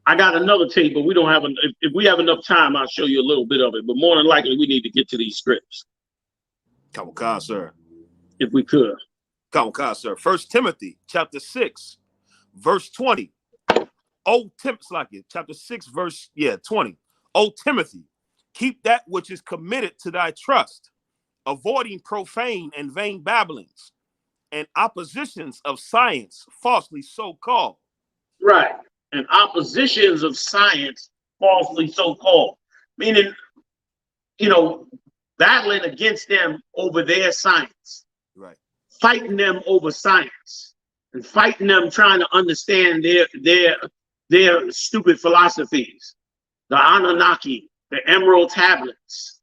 I got another tape, but we don't have if we have enough time, I'll show you a little bit of it. But more than likely, we need to get to these scripts. Come on, sir. If we could. Come on, sir. 1 Timothy chapter 6, verse 20. Chapter 6, verse 20. O Timothy, keep that which is committed to thy trust, avoiding profane and vain babblings and oppositions of science, falsely so called. Right. And oppositions of science, falsely so called. Meaning, battling against them over their science. Right. Fighting them over science. And fighting them trying to understand their stupid philosophies. The Anunnaki, the Emerald Tablets.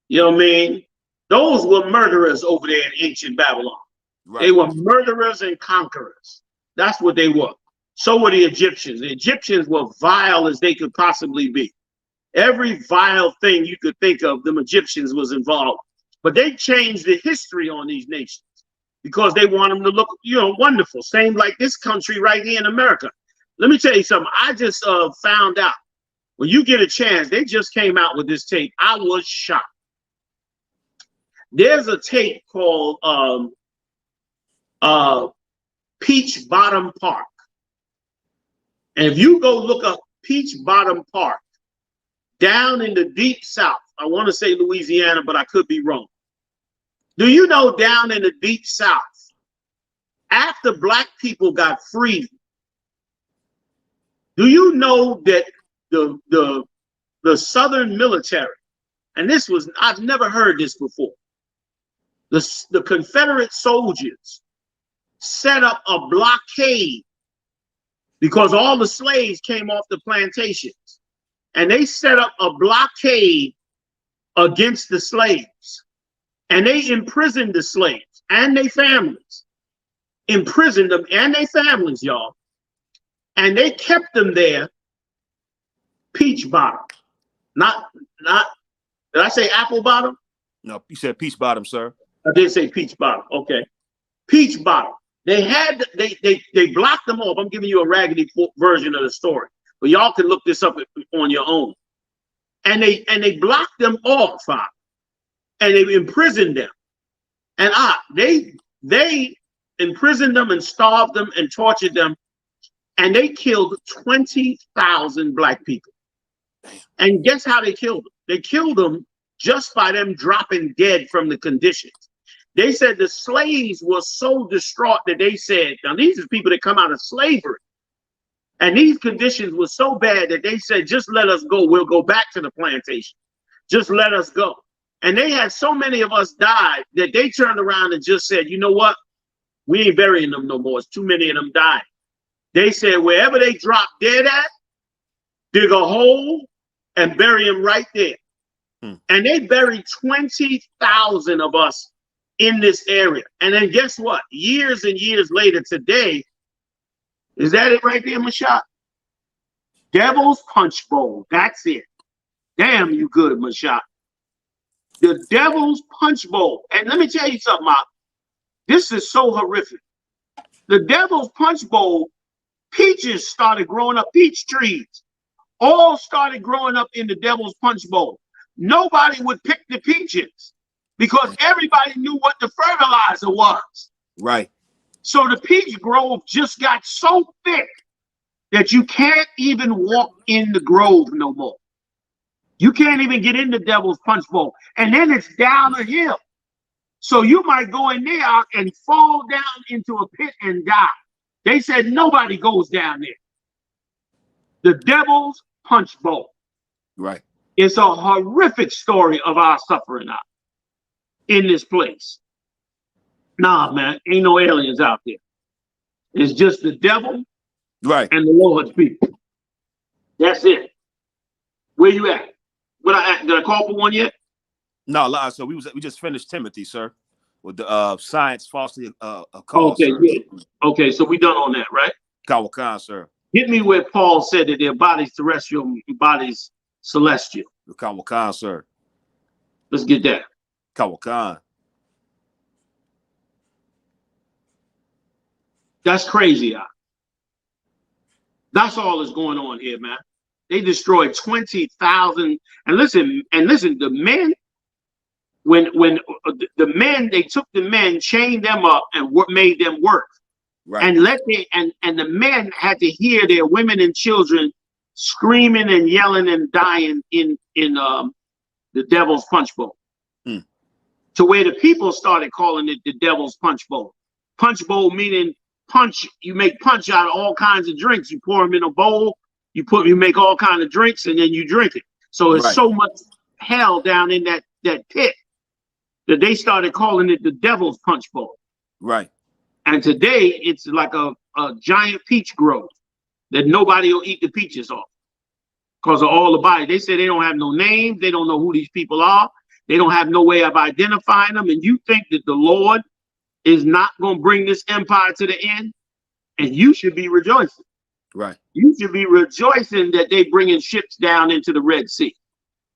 You know what I mean? Those were murderers over there in ancient Babylon. Right. They were murderers and conquerors. That's what they were. So were the Egyptians. The Egyptians were vile as they could possibly be. Every vile thing you could think of, the Egyptians was involved. But they changed the history on these nations because they want them to look, wonderful. Same like this country right here in America. Let me tell you something. I just found out. When you get a chance, they just came out with this tape. I was shocked. There's a tape called Peach Bottom Park. And if you go look up Peach Bottom Park, down in the deep south, I want to say Louisiana, but I could be wrong. Do you know down in the deep south, after black people got free, do you know that the Southern military, and this was, I've never heard this before, the Confederate soldiers set up a blockade because all the slaves came off the plantations, and they set up a blockade against the slaves, and they imprisoned the slaves and their families, imprisoned them and their families, y'all, and they kept them there. Peach bottom, not. Did I say apple bottom? No, you said peach bottom, sir. I did say peach bottom. Okay, peach bottom. They blocked them off. I'm giving you a raggedy version of the story, but y'all can look this up on your own. And they blocked them off, and they imprisoned them. And they imprisoned them and starved them and tortured them, and they killed 20,000 black people. And guess how they killed them? They killed them just by them dropping dead from the conditions. They said the slaves were so distraught that they said, now these are people that come out of slavery, and these conditions were so bad that they said, just let us go. We'll go back to the plantation. Just let us go. And they had so many of us died that they turned around and just said, you know what? We ain't burying them no more. It's too many of them dying. They said wherever they drop dead at, dig a hole and bury them right there. And they buried 20,000 of us in this area. And then guess what? Years and years later today, is that it right there, Mashak? Devil's Punch Bowl. That's it. Damn, you good, Mashak. The Devil's Punch Bowl. And let me tell you something, Mark. This is so horrific. The Devil's Punch Bowl, peaches started growing up, peach trees, all started growing up in the Devil's Punch Bowl. Nobody would pick the peaches because everybody knew what the fertilizer was. Right. So the peach grove just got so thick that you can't even walk in the grove no more. You can't even get in the Devil's Punch Bowl. And then it's down a hill. So you might go in there and fall down into a pit and die. They said nobody goes down there. The Devil's Punch Bowl. Right. It's a horrific story of our suffering out in this place. Nah, man, ain't no aliens out there. It's just the devil, right, and the Lord's people. That's it. Where you at? Did I call for one yet? No, so we just finished Timothy, sir, with the science falsely called. Okay, yeah. Okay, so we done on that, right? Kawakan, sir. Get me where Paul said that their bodies terrestrial, bodies celestial. Kawakan, sir. Let's get that. Kawakan. That's crazy. That's all that's going on here, man. They destroyed 20,000. And listen, the men, when the men, they took the men, chained them up, and made them work. Right. And the men had to hear their women and children screaming and yelling and dying in the Devil's Punch Bowl. To where the people started calling it the Devil's Punch Bowl. Punch Bowl meaning punch. You make punch out of all kinds of drinks. You pour them in a bowl. You make all kinds of drinks, and then you drink it. So it's so much hell down in that pit that they started calling it the Devil's Punch Bowl. Right. And today it's like a giant peach grove that nobody will eat the peaches off because of all the bodies. They say they don't have no names. They don't know who these people are. They don't have no way of identifying them. And you think that the Lord is not going to bring this empire to the end? And you should be rejoicing. Right. You should be rejoicing that they bringing ships down into the Red Sea.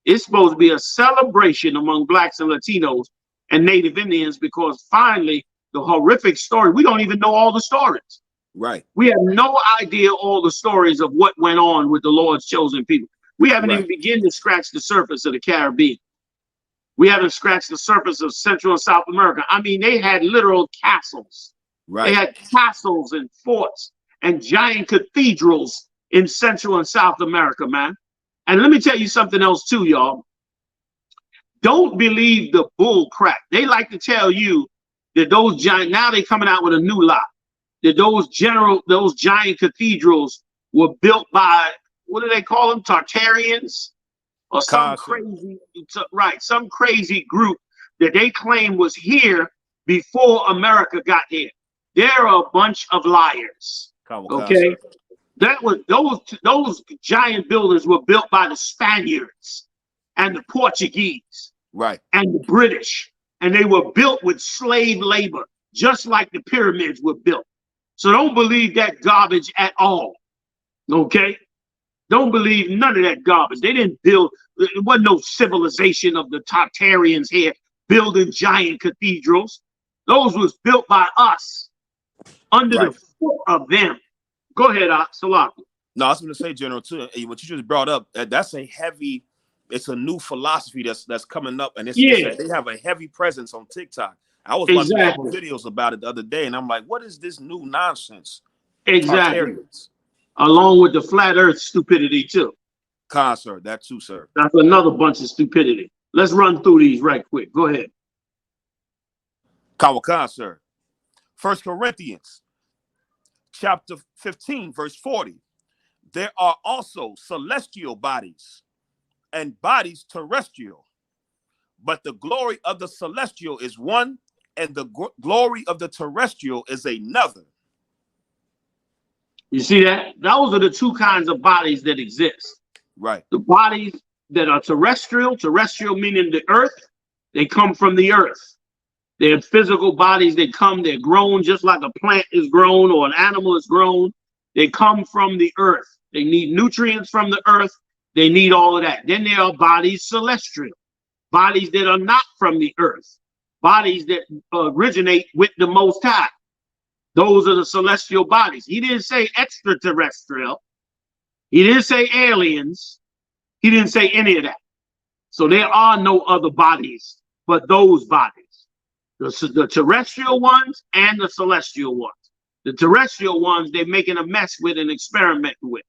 It's supposed to be a celebration among blacks and Latinos and Native Indians because finally the horrific story, we don't even know all the stories. Right. We have no idea all the stories of what went on with the Lord's chosen people. We haven't even begun to scratch the surface of the Caribbean. We haven't scratched the surface of Central and South America. I mean, they had literal castles. Right. They had castles and forts and giant cathedrals in Central and South America, man. And let me tell you something else too, y'all. Don't believe the bull crap. They like to tell you that those giant, now they're coming out with a new lie, that those giant cathedrals were built by, what do they call them? Tartarians? Or some crazy group that they claim was here before America got here. They're a bunch of liars. Okay, that was those giant buildings were built by the Spaniards and the Portuguese, right, and the British, and they were built with slave labor, just like the pyramids were built. So don't believe that garbage at all. Okay. Don't believe none of that garbage. They didn't build, there wasn't no civilization of the Tartarians here building giant cathedrals. Those was built by us under the foot of them. Go ahead, Salaki. No, I was going to say, General, too, what you just brought up, that's a heavy, it's a new philosophy that's coming up. And they have a heavy presence on TikTok. I was watching videos about it the other day, and I'm like, what is this new nonsense? Exactly. Tartarians. Along with the flat earth stupidity too. Sir, that too, sir. That's another bunch of stupidity. Let's run through these right quick. Go ahead. Kawakan, sir. 1 Corinthians chapter 15, verse 40. There are also celestial bodies and bodies terrestrial, but the glory of the celestial is one, and the glory of the terrestrial is another. You see that? Those are the two kinds of bodies that exist. Right. The bodies that are terrestrial meaning the earth, they come from the earth. They're physical bodies that come, they're grown just like a plant is grown or an animal is grown. They come from the earth. They need nutrients from the earth. They need all of that. Then there are bodies celestial, bodies that are not from the earth, bodies that originate with the Most High. Those are the celestial bodies. He didn't say extraterrestrial. He didn't say aliens. He didn't say any of that. So there are no other bodies but those bodies. The terrestrial ones and the celestial ones. The terrestrial ones, they're making a mess with and experimenting with.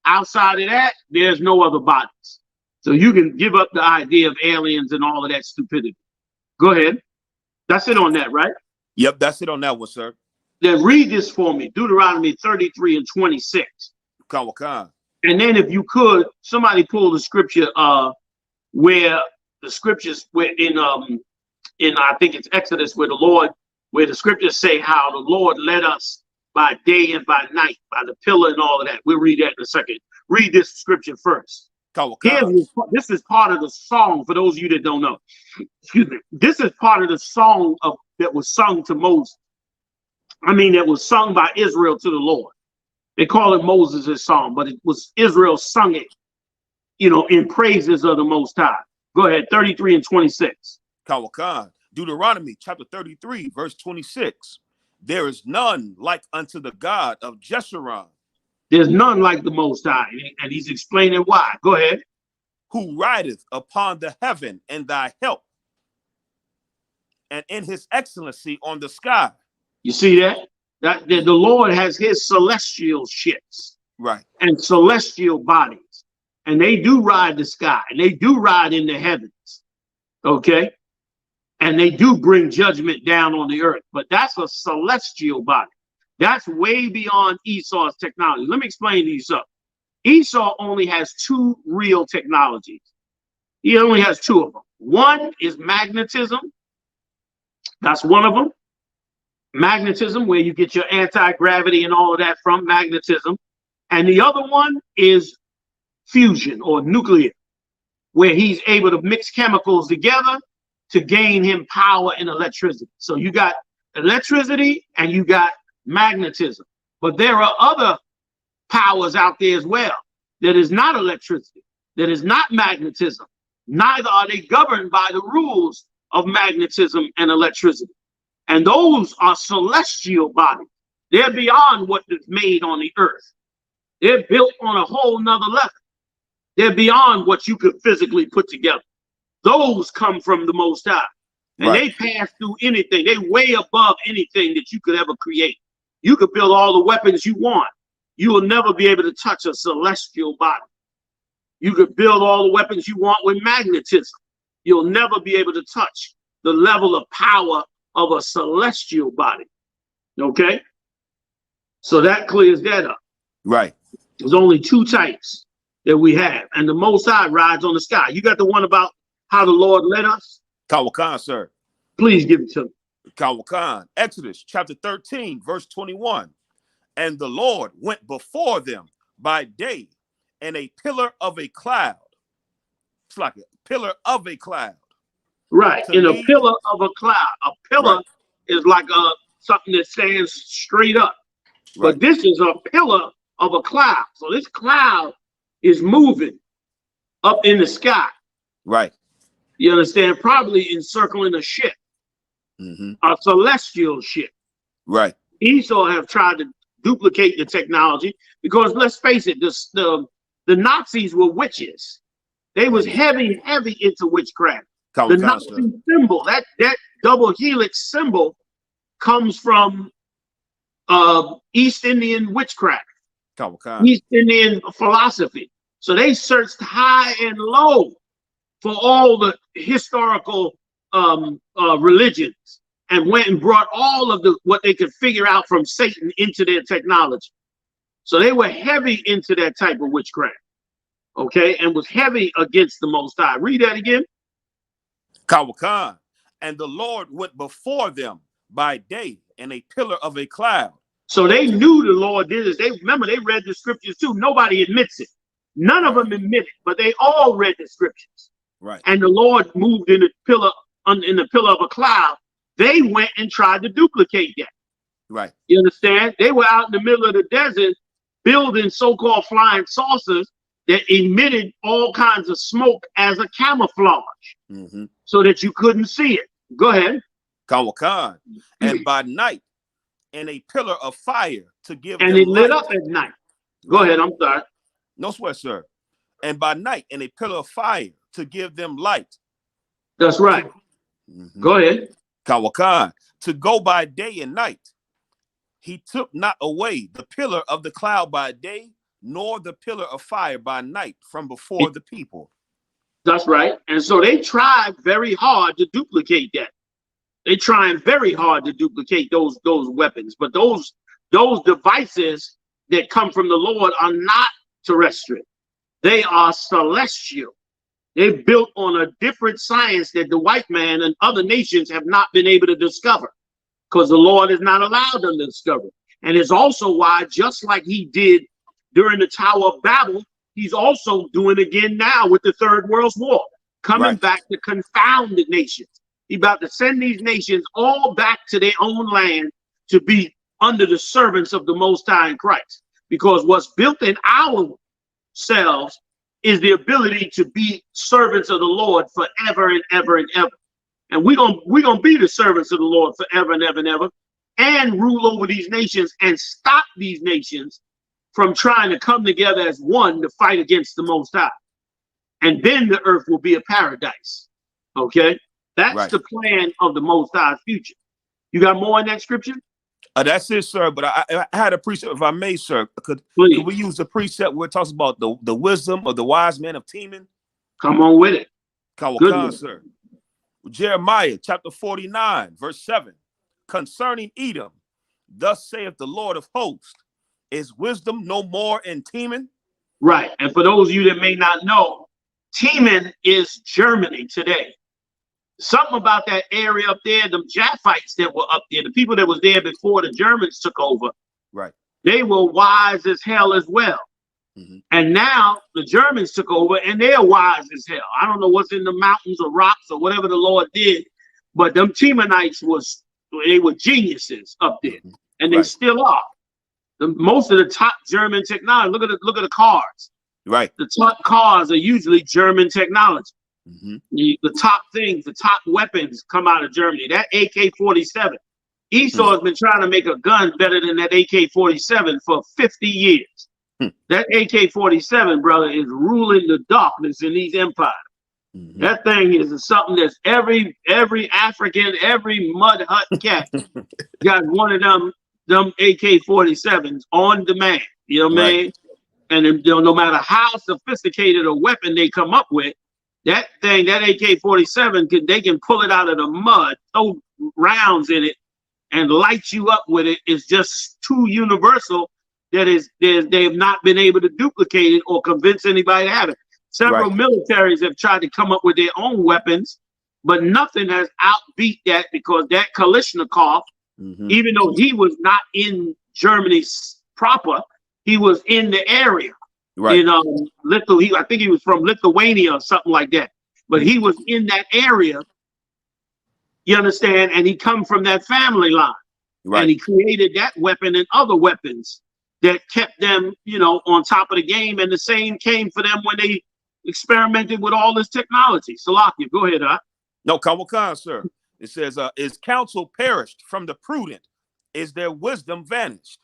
Outside of that, there's no other bodies. So you can give up the idea of aliens and all of that stupidity. Go ahead. That's it on that, right? Yep, that's it on that one, sir. Then read this for me, Deuteronomy 33 and 26. Kawakan. And then if you could, somebody pull the scripture where the scriptures where in I think it's Exodus where the scriptures say how the Lord led us by day and by night, by the pillar and all of that. We'll read that in a second. Read this scripture first. This is part of the song for those of you that don't know. Excuse me. This is part of the song that was sung to Moses. I mean, that was sung by Israel to the Lord. They call it Moses' song, but it was Israel sung it, in praises of the Most High. Go ahead, 33 and 26. Kawakan. Deuteronomy chapter 33, verse 26. There is none like unto the God of Jeshurun. There's none like the Most High, and he's explaining why. Go ahead. Who rideth upon the heaven in thy help, and in his excellency on the sky. You see that? That the Lord has his celestial ships, right, and celestial bodies, and they do ride the sky, and they do ride in the heavens, okay, and they do bring judgment down on the earth. But that's a celestial body. That's way beyond Esau's technology. Let me explain to you something. Esau only has two real technologies. He only has two of them. One is magnetism. That's one of them. Magnetism, where you get your anti-gravity and all of that from magnetism. And the other one is fusion or nuclear, where he's able to mix chemicals together to gain him power and electricity. So you got electricity and you got magnetism. But there are other powers out there as well that is not electricity, that is not magnetism. Neither are they governed by the rules of magnetism and electricity. And those are celestial bodies. They're beyond what is made on the earth. They're built on a whole nother level. They're beyond what you could physically put together. Those come from the Most High. And They pass through anything. They way above anything that you could ever create. You could build all the weapons you want. You will never be able to touch a celestial body. You could build all the weapons you want with magnetism. You'll never be able to touch the level of power of a celestial body. Okay? So that clears that up. Right. There's only two types that we have. And the Most High rides on the sky. You got the one about how the Lord led us? Kawakan, sir. Please give it to me. Kawakan. Exodus chapter 13, verse 21. And the Lord went before them by day in a pillar of a cloud. It's like a pillar of a cloud. Right, in a pillar of a cloud. A pillar is like something that stands straight up. But this is a pillar of a cloud. So this cloud is moving up in the sky. Right. You understand? Probably encircling a ship, a celestial ship. Right. Esau have tried to duplicate the technology because let's face it, the Nazis were witches. They was heavy into witchcraft. The Nazi symbol, that double helix symbol, comes from East Indian witchcraft, East Indian philosophy. So they searched high and low for all the historical religions and went and brought all of what they could figure out from Satan into their technology. So they were heavy into that type of witchcraft, okay, and was heavy against the Most High. Read that again. Kawakan. And the Lord went before them by day in a pillar of a cloud. So they knew the Lord did this. They remember they read the scriptures too. Nobody admits it. None of them admit it, but they all read the scriptures. Right. And the Lord moved in the pillar of a cloud. They went and tried to duplicate that. Right. You understand? They were out in the middle of the desert building so-called flying saucers that emitted all kinds of smoke as a camouflage, so that you couldn't see it. Go ahead. Kawakan. And by night in a pillar of fire to give and them it lit light. up at night. Go ahead, I'm sorry. No sweat, sir. And by night in a pillar of fire to give them light. That's right. Go ahead. Kawakan. To go by day and night. He took not away the pillar of the cloud by day, nor the pillar of fire by night from before the people. That's right. And so they tried very hard to duplicate that. They trying very hard to duplicate those weapons, but those devices that come from the Lord are not terrestrial. They are celestial. They're built on a different science that the white man and other nations have not been able to discover, because the Lord has not allowed them to discover. And it's also why, just like he did during the Tower of Babel, he's also doing again now with the Third World War, coming back to confound the nations. He's about to send these nations all back to their own land to be under the servants of the Most High in Christ. Because what's built in ourselves is the ability to be servants of the Lord forever and ever and ever. And we're gonna be the servants of the Lord forever and ever and ever, and rule over these nations and stop these nations from trying to come together as one to fight against the Most High. And then the earth will be a paradise. Okay? That's the plan of the Most High's future. You got more in that scripture? That's it, sir. But I had a precept, if I may, sir. Could we use the precept where it talks about the wisdom of the wise men of Teman? Come on with it. Kawakan, sir. Jeremiah chapter 49, verse 7. Concerning Edom, thus saith the Lord of hosts, is wisdom no more in Teman? Right. And for those of you that may not know, Teman is Germany today. Something about that area up there, the Japhites that were up there, the people that was there before the Germans took over, they were wise as hell as well. And now the Germans took over and they're wise as hell. I don't know what's in the mountains or rocks or whatever the Lord did, but them Temanites they were geniuses up there, and they still are. Most of the top German technology. Look at the cars. Right. The top cars are usually German technology. The top things, the top weapons come out of Germany. That AK-47. Esau has been trying to make a gun better than that AK-47 for 50 years. That AK-47, brother, is ruling the darkness in these empires. That thing is something that's every African, every mud hut cat got one of them AK-47s on demand. You know what I mean? And no matter how sophisticated a weapon they come up with, that AK-47, they can pull it out of the mud, throw rounds in it, and light you up with it. Is just too universal that they have not been able to duplicate it or convince anybody to have it. Several militaries have tried to come up with their own weapons, but nothing has outbeat that, because that Kalashnikov, even though he was not in Germany proper, he was in the area. In I think he was from Lithuania or something like that. But he was in that area, you understand, and he come from that family line. And he created that weapon and other weapons that kept them, on top of the game. And the same came for them when they experimented with all this technology. Salakia, go ahead, huh? No, Kawakan, sir. It says, is counsel perished from the prudent? Is their wisdom vanished?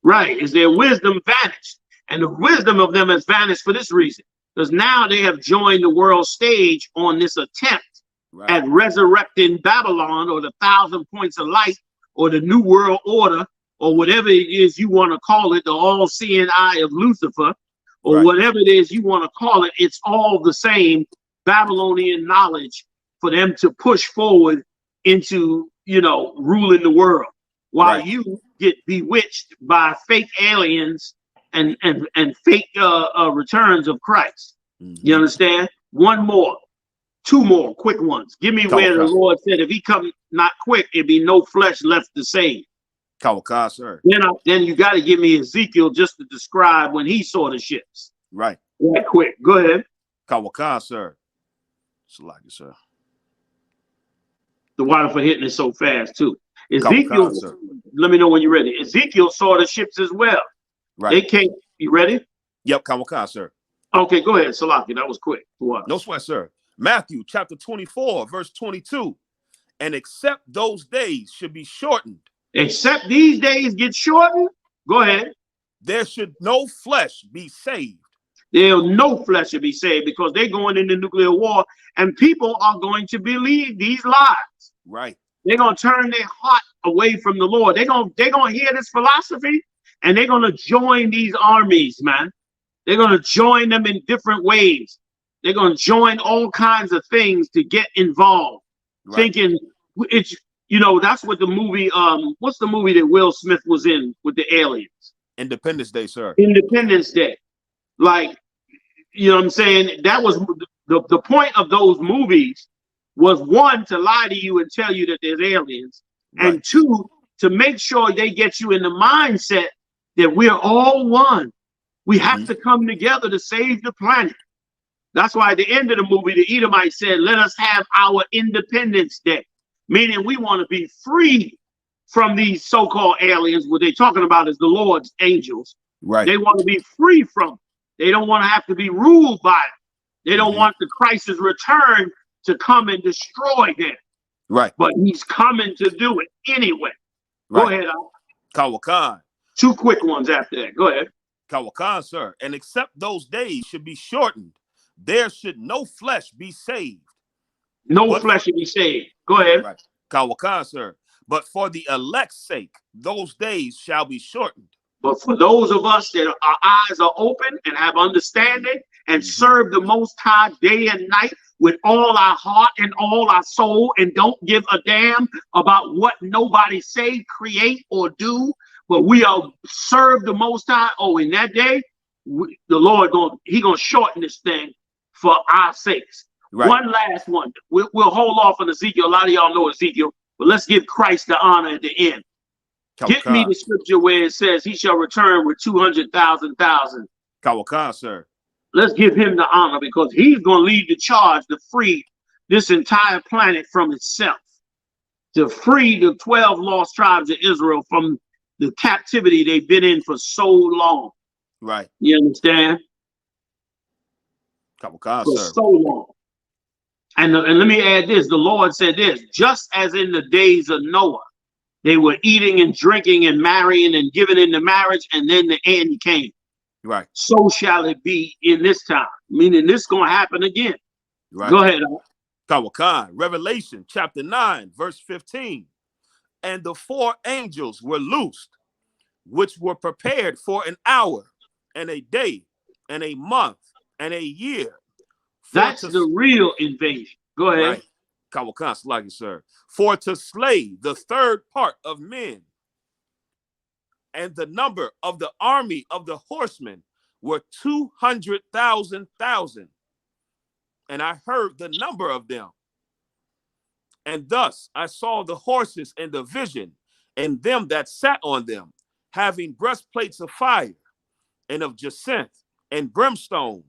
Right. Is their wisdom vanished? And the wisdom of them has vanished for this reason, because now they have joined the world stage on this attempt at resurrecting Babylon, or the 1,000 points of light, or the New World Order, or whatever it is you want to call it, the all-seeing eye of Lucifer, or whatever it is you want to call it. It's all the same Babylonian knowledge for them to push forward into, ruling the world, while you get bewitched by fake aliens and fake returns of Christ. You understand? One more. Two more quick ones. Give me where the Lord said, if he come not quick, it'd be no flesh left to save. Kawaka, sir. Then you got to give me Ezekiel just to describe when he saw the ships. Right. Right quick. Go ahead. Kawaka, sir. Salaki, sir. The water for hitting it so fast, too. Ezekiel, let me know when you're ready. Ezekiel saw the ships as well. Right. They came. You ready? Yep, Kawaka, sir. Okay, go ahead, Salaki. That was quick. No sweat, sir. Matthew chapter 24, verse 22. And except those days should be shortened. Except these days get shortened? Go ahead. There should no flesh be saved. No flesh should be saved because they're going into nuclear war and people are going to believe these lies. Right. They're going to turn their heart away from the Lord. They're going to hear this philosophy and they're going to join these armies, man. They're going to join them in different ways. They're going to join all kinds of things to get involved. Right. Thinking it's, that's what the movie, what's the movie that Will Smith was in with the aliens? Independence Day, sir. Independence Day. Like, you know what I'm saying? That was the point of those movies was, one, to lie to you and tell you that there's aliens. Right. And two, to make sure they get you in the mindset that we're all one. We have to come together to save the planet. That's why at the end of the movie, the Edomite said, let us have our Independence Day, meaning we want to be free from these so-called aliens. What they're talking about is the Lord's angels. Right. They want to be free from them. They don't want to have to be ruled by it. They don't want the Christ's return to come and destroy them. Right. But he's coming to do it anyway. Right. Go ahead, Al. Kawakan. Two quick ones after that. Go ahead. Kawakan, sir. And except those days should be shortened, there should no flesh be saved. No flesh should be saved. Go ahead. Right. Kawakan, sir. But for the elect's sake, those days shall be shortened. But for those of us that our eyes are open and have understanding and serve the Most High day and night with all our heart and all our soul and don't give a damn about what nobody say, create, or do, but we are serve the Most High. Oh, in that day, the Lord gonna shorten this thing for our sakes. Right. One last one. We'll hold off on Ezekiel. A lot of y'all know Ezekiel, but let's give Christ the honor at the end. Get me the scripture where it says he shall return with 200,000. Kawakan, sir. Let's give him the honor because he's going to lead the charge to free this entire planet from itself, to free the 12 lost tribes of Israel from the captivity they've been in for so long. Right. You understand? Kawakan, for sir. So long. And let me add this. The Lord said this, just as in the days of Noah, they were eating and drinking and marrying and giving into marriage, and then the end came. Right. So shall it be in this time, meaning this is going to happen again. Right. Go ahead. Kawakan, Revelation chapter 9, verse 15. And the four angels were loosed, which were prepared for an hour and a day and a month and a year. That's the real invasion. Go ahead. Right. Kawakan, like it, sir. For to slay the third part of men. And the number of the army of the horsemen were 200,000. And I heard the number of them. And thus I saw the horses in the vision, and them that sat on them, having breastplates of fire, and of jacinth, and brimstone.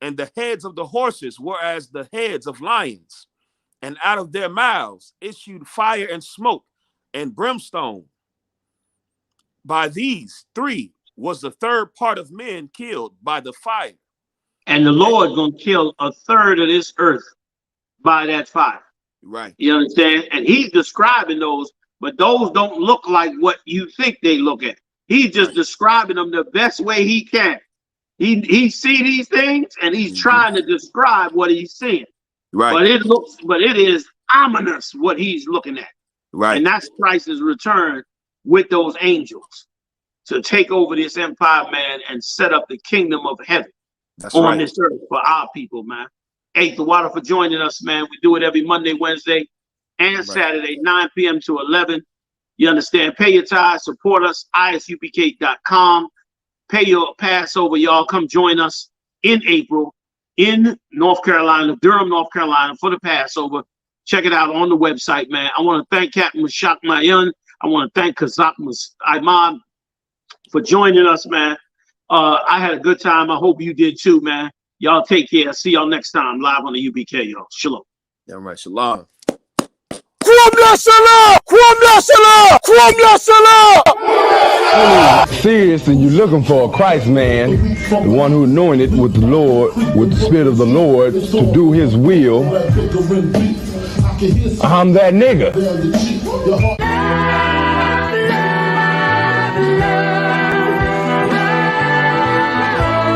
And the heads of the horses were as the heads of lions. And out of their mouths issued fire and smoke and brimstone. By these three was the third part of men killed by the fire. And the Lord gonna kill a third of this earth by that fire. Right. You understand? And he's describing those, but those don't look like what you think they look at. He's just describing them the best way he can. He see these things and he's trying to describe what he's seeing. Right. But it is ominous what he's looking at. Right. And that's Christ's return with those angels to take over this empire, man, and set up the kingdom of heaven on this earth for our people, man. Hey, the water for joining us, man. We do it every Monday, Wednesday, and Saturday, 9 p.m. to 11. You understand? Pay your tithes, support us, isupk.com. Pay your Passover, y'all. Come join us in April in North Carolina, Durham, North Carolina, for the Passover. Check it out on the website, man. I want to thank Captain Mashak Mayan. I want to thank Kazak Imam for joining us, man. I had a good time. I hope you did too, man. Y'all take care. See y'all next time live on the UBK, y'all. Shalom. Yeah, right. Shalom. Serious, and you're looking for a Christ man, the one who anointed with the Lord, with the Spirit of the Lord to do his will. I'm that nigga.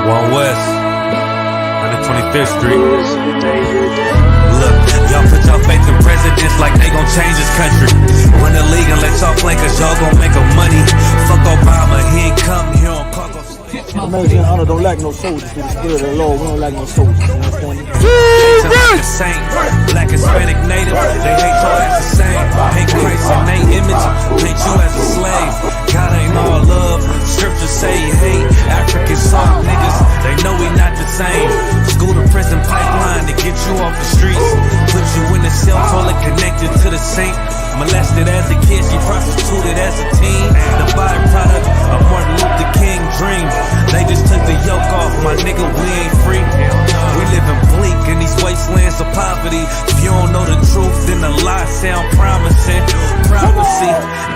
One West, 125th Street. Look, y'all put your faith in presidents like they gon' change this country. Run the league and let y'all play cause y'all gon' make a money. Fuck Obama, he ain't come here on Congo. American honor don't lack no soldiers. Through the spirit of the Lord, we don't lack no soldiers. You understand me? Like a saint, black, Hispanic, native, they hate your ass the same. Hate Christ and they image, paint you as a slave. God ain't all love, scriptures say he hate African soft niggas, they know we not the same. School to prison pipeline to get you off the streets. Put you in the cell, toilet connected to the sink. Molested as a kid, she prostituted as a teen. The byproduct of Martin Luther King dream. They just took the yoke off, my nigga, we ain't free. We living bleak in these wastelands of poverty. If you don't know the truth, then the lie sound promising. Prophecy,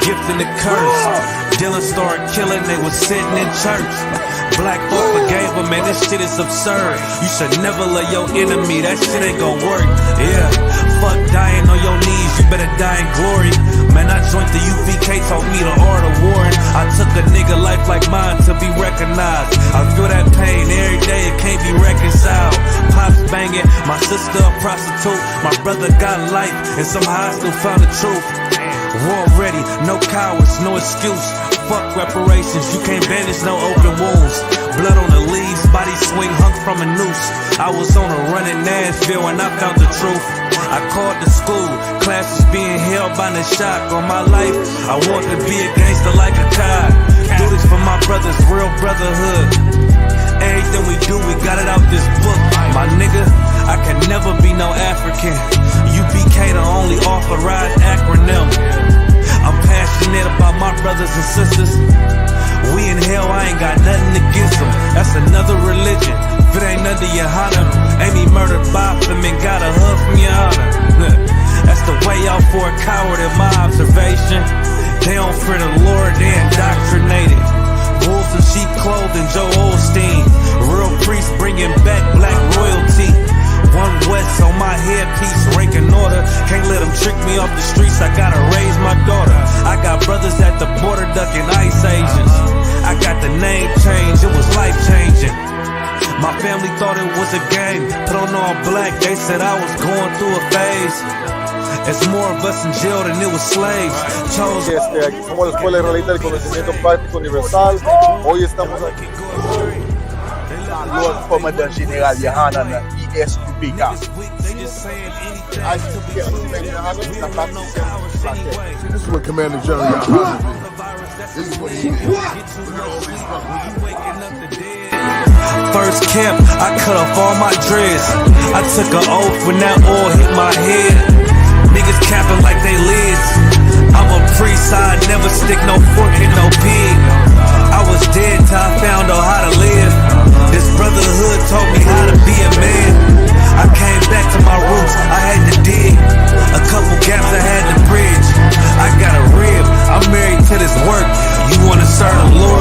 gift and the curse. Dylan started killing, they was sitting in church. Black folk forgave him, man, this shit is absurd. You should never love your enemy, that shit ain't gon' work. Yeah, fuck dying on your knees, you better die in glory. Man, I joined the UVK, taught me the art of warring. I took a nigga life like mine to be recognized. I feel that pain every day, it can't be reconciled. Pops banging, my sister a prostitute. My brother got life, and somehow I still found the truth. War ready, no cowards, no excuse. Fuck reparations, you can't bandage no open wounds. Blood on the leaves, body swing hung from a noose. I was on a run in Nashville and I found the truth. I called the school, classes being held by the shock on my life. I want to be a gangster like a cop. Do this for my brothers, real brotherhood. Everything we do, we got it out this book. My nigga, I can never be no African. UBK the only authorized acronym. I'm passionate about my brothers and sisters. We in hell, I ain't got nothing against them. That's another religion. If it ain't under your honor, ain't me murdered by them and got a hug from your honor. That's the way out for a coward in my observation. They don't fear the Lord, they indoctrinated. Wolves in sheep clothing, Joe Osteen. Real priests bringing back black royalty. One West on my headpiece, ranking order. Can't let them trick me off the streets, I gotta raise my daughter. I got brothers at the border ducking ice agents. I got the name change, it was life changing. My family thought it was a game, put on all black, they said I was going through a phase. It's more of us in jail than it was slaves. Aquí somos la Escuela Israelita del Conocimiento Práctico Universal. Hoy estamos aquí. Lord Commander General Yohanan ESUPK. This is what Commander General Yohanan did. This is what he did. First camp, I cut off all my dreads. I took an oath when that oil hit my head. Niggas capping like they lids. I'm a priest, I never stick no fork in no pig. I was dead till I found out how to live. This brotherhood taught me how to be a man. I came back to my roots, I had to dig. A couple gaps I had to bridge. I got a rib, I'm married to this work. You wanna serve the Lord?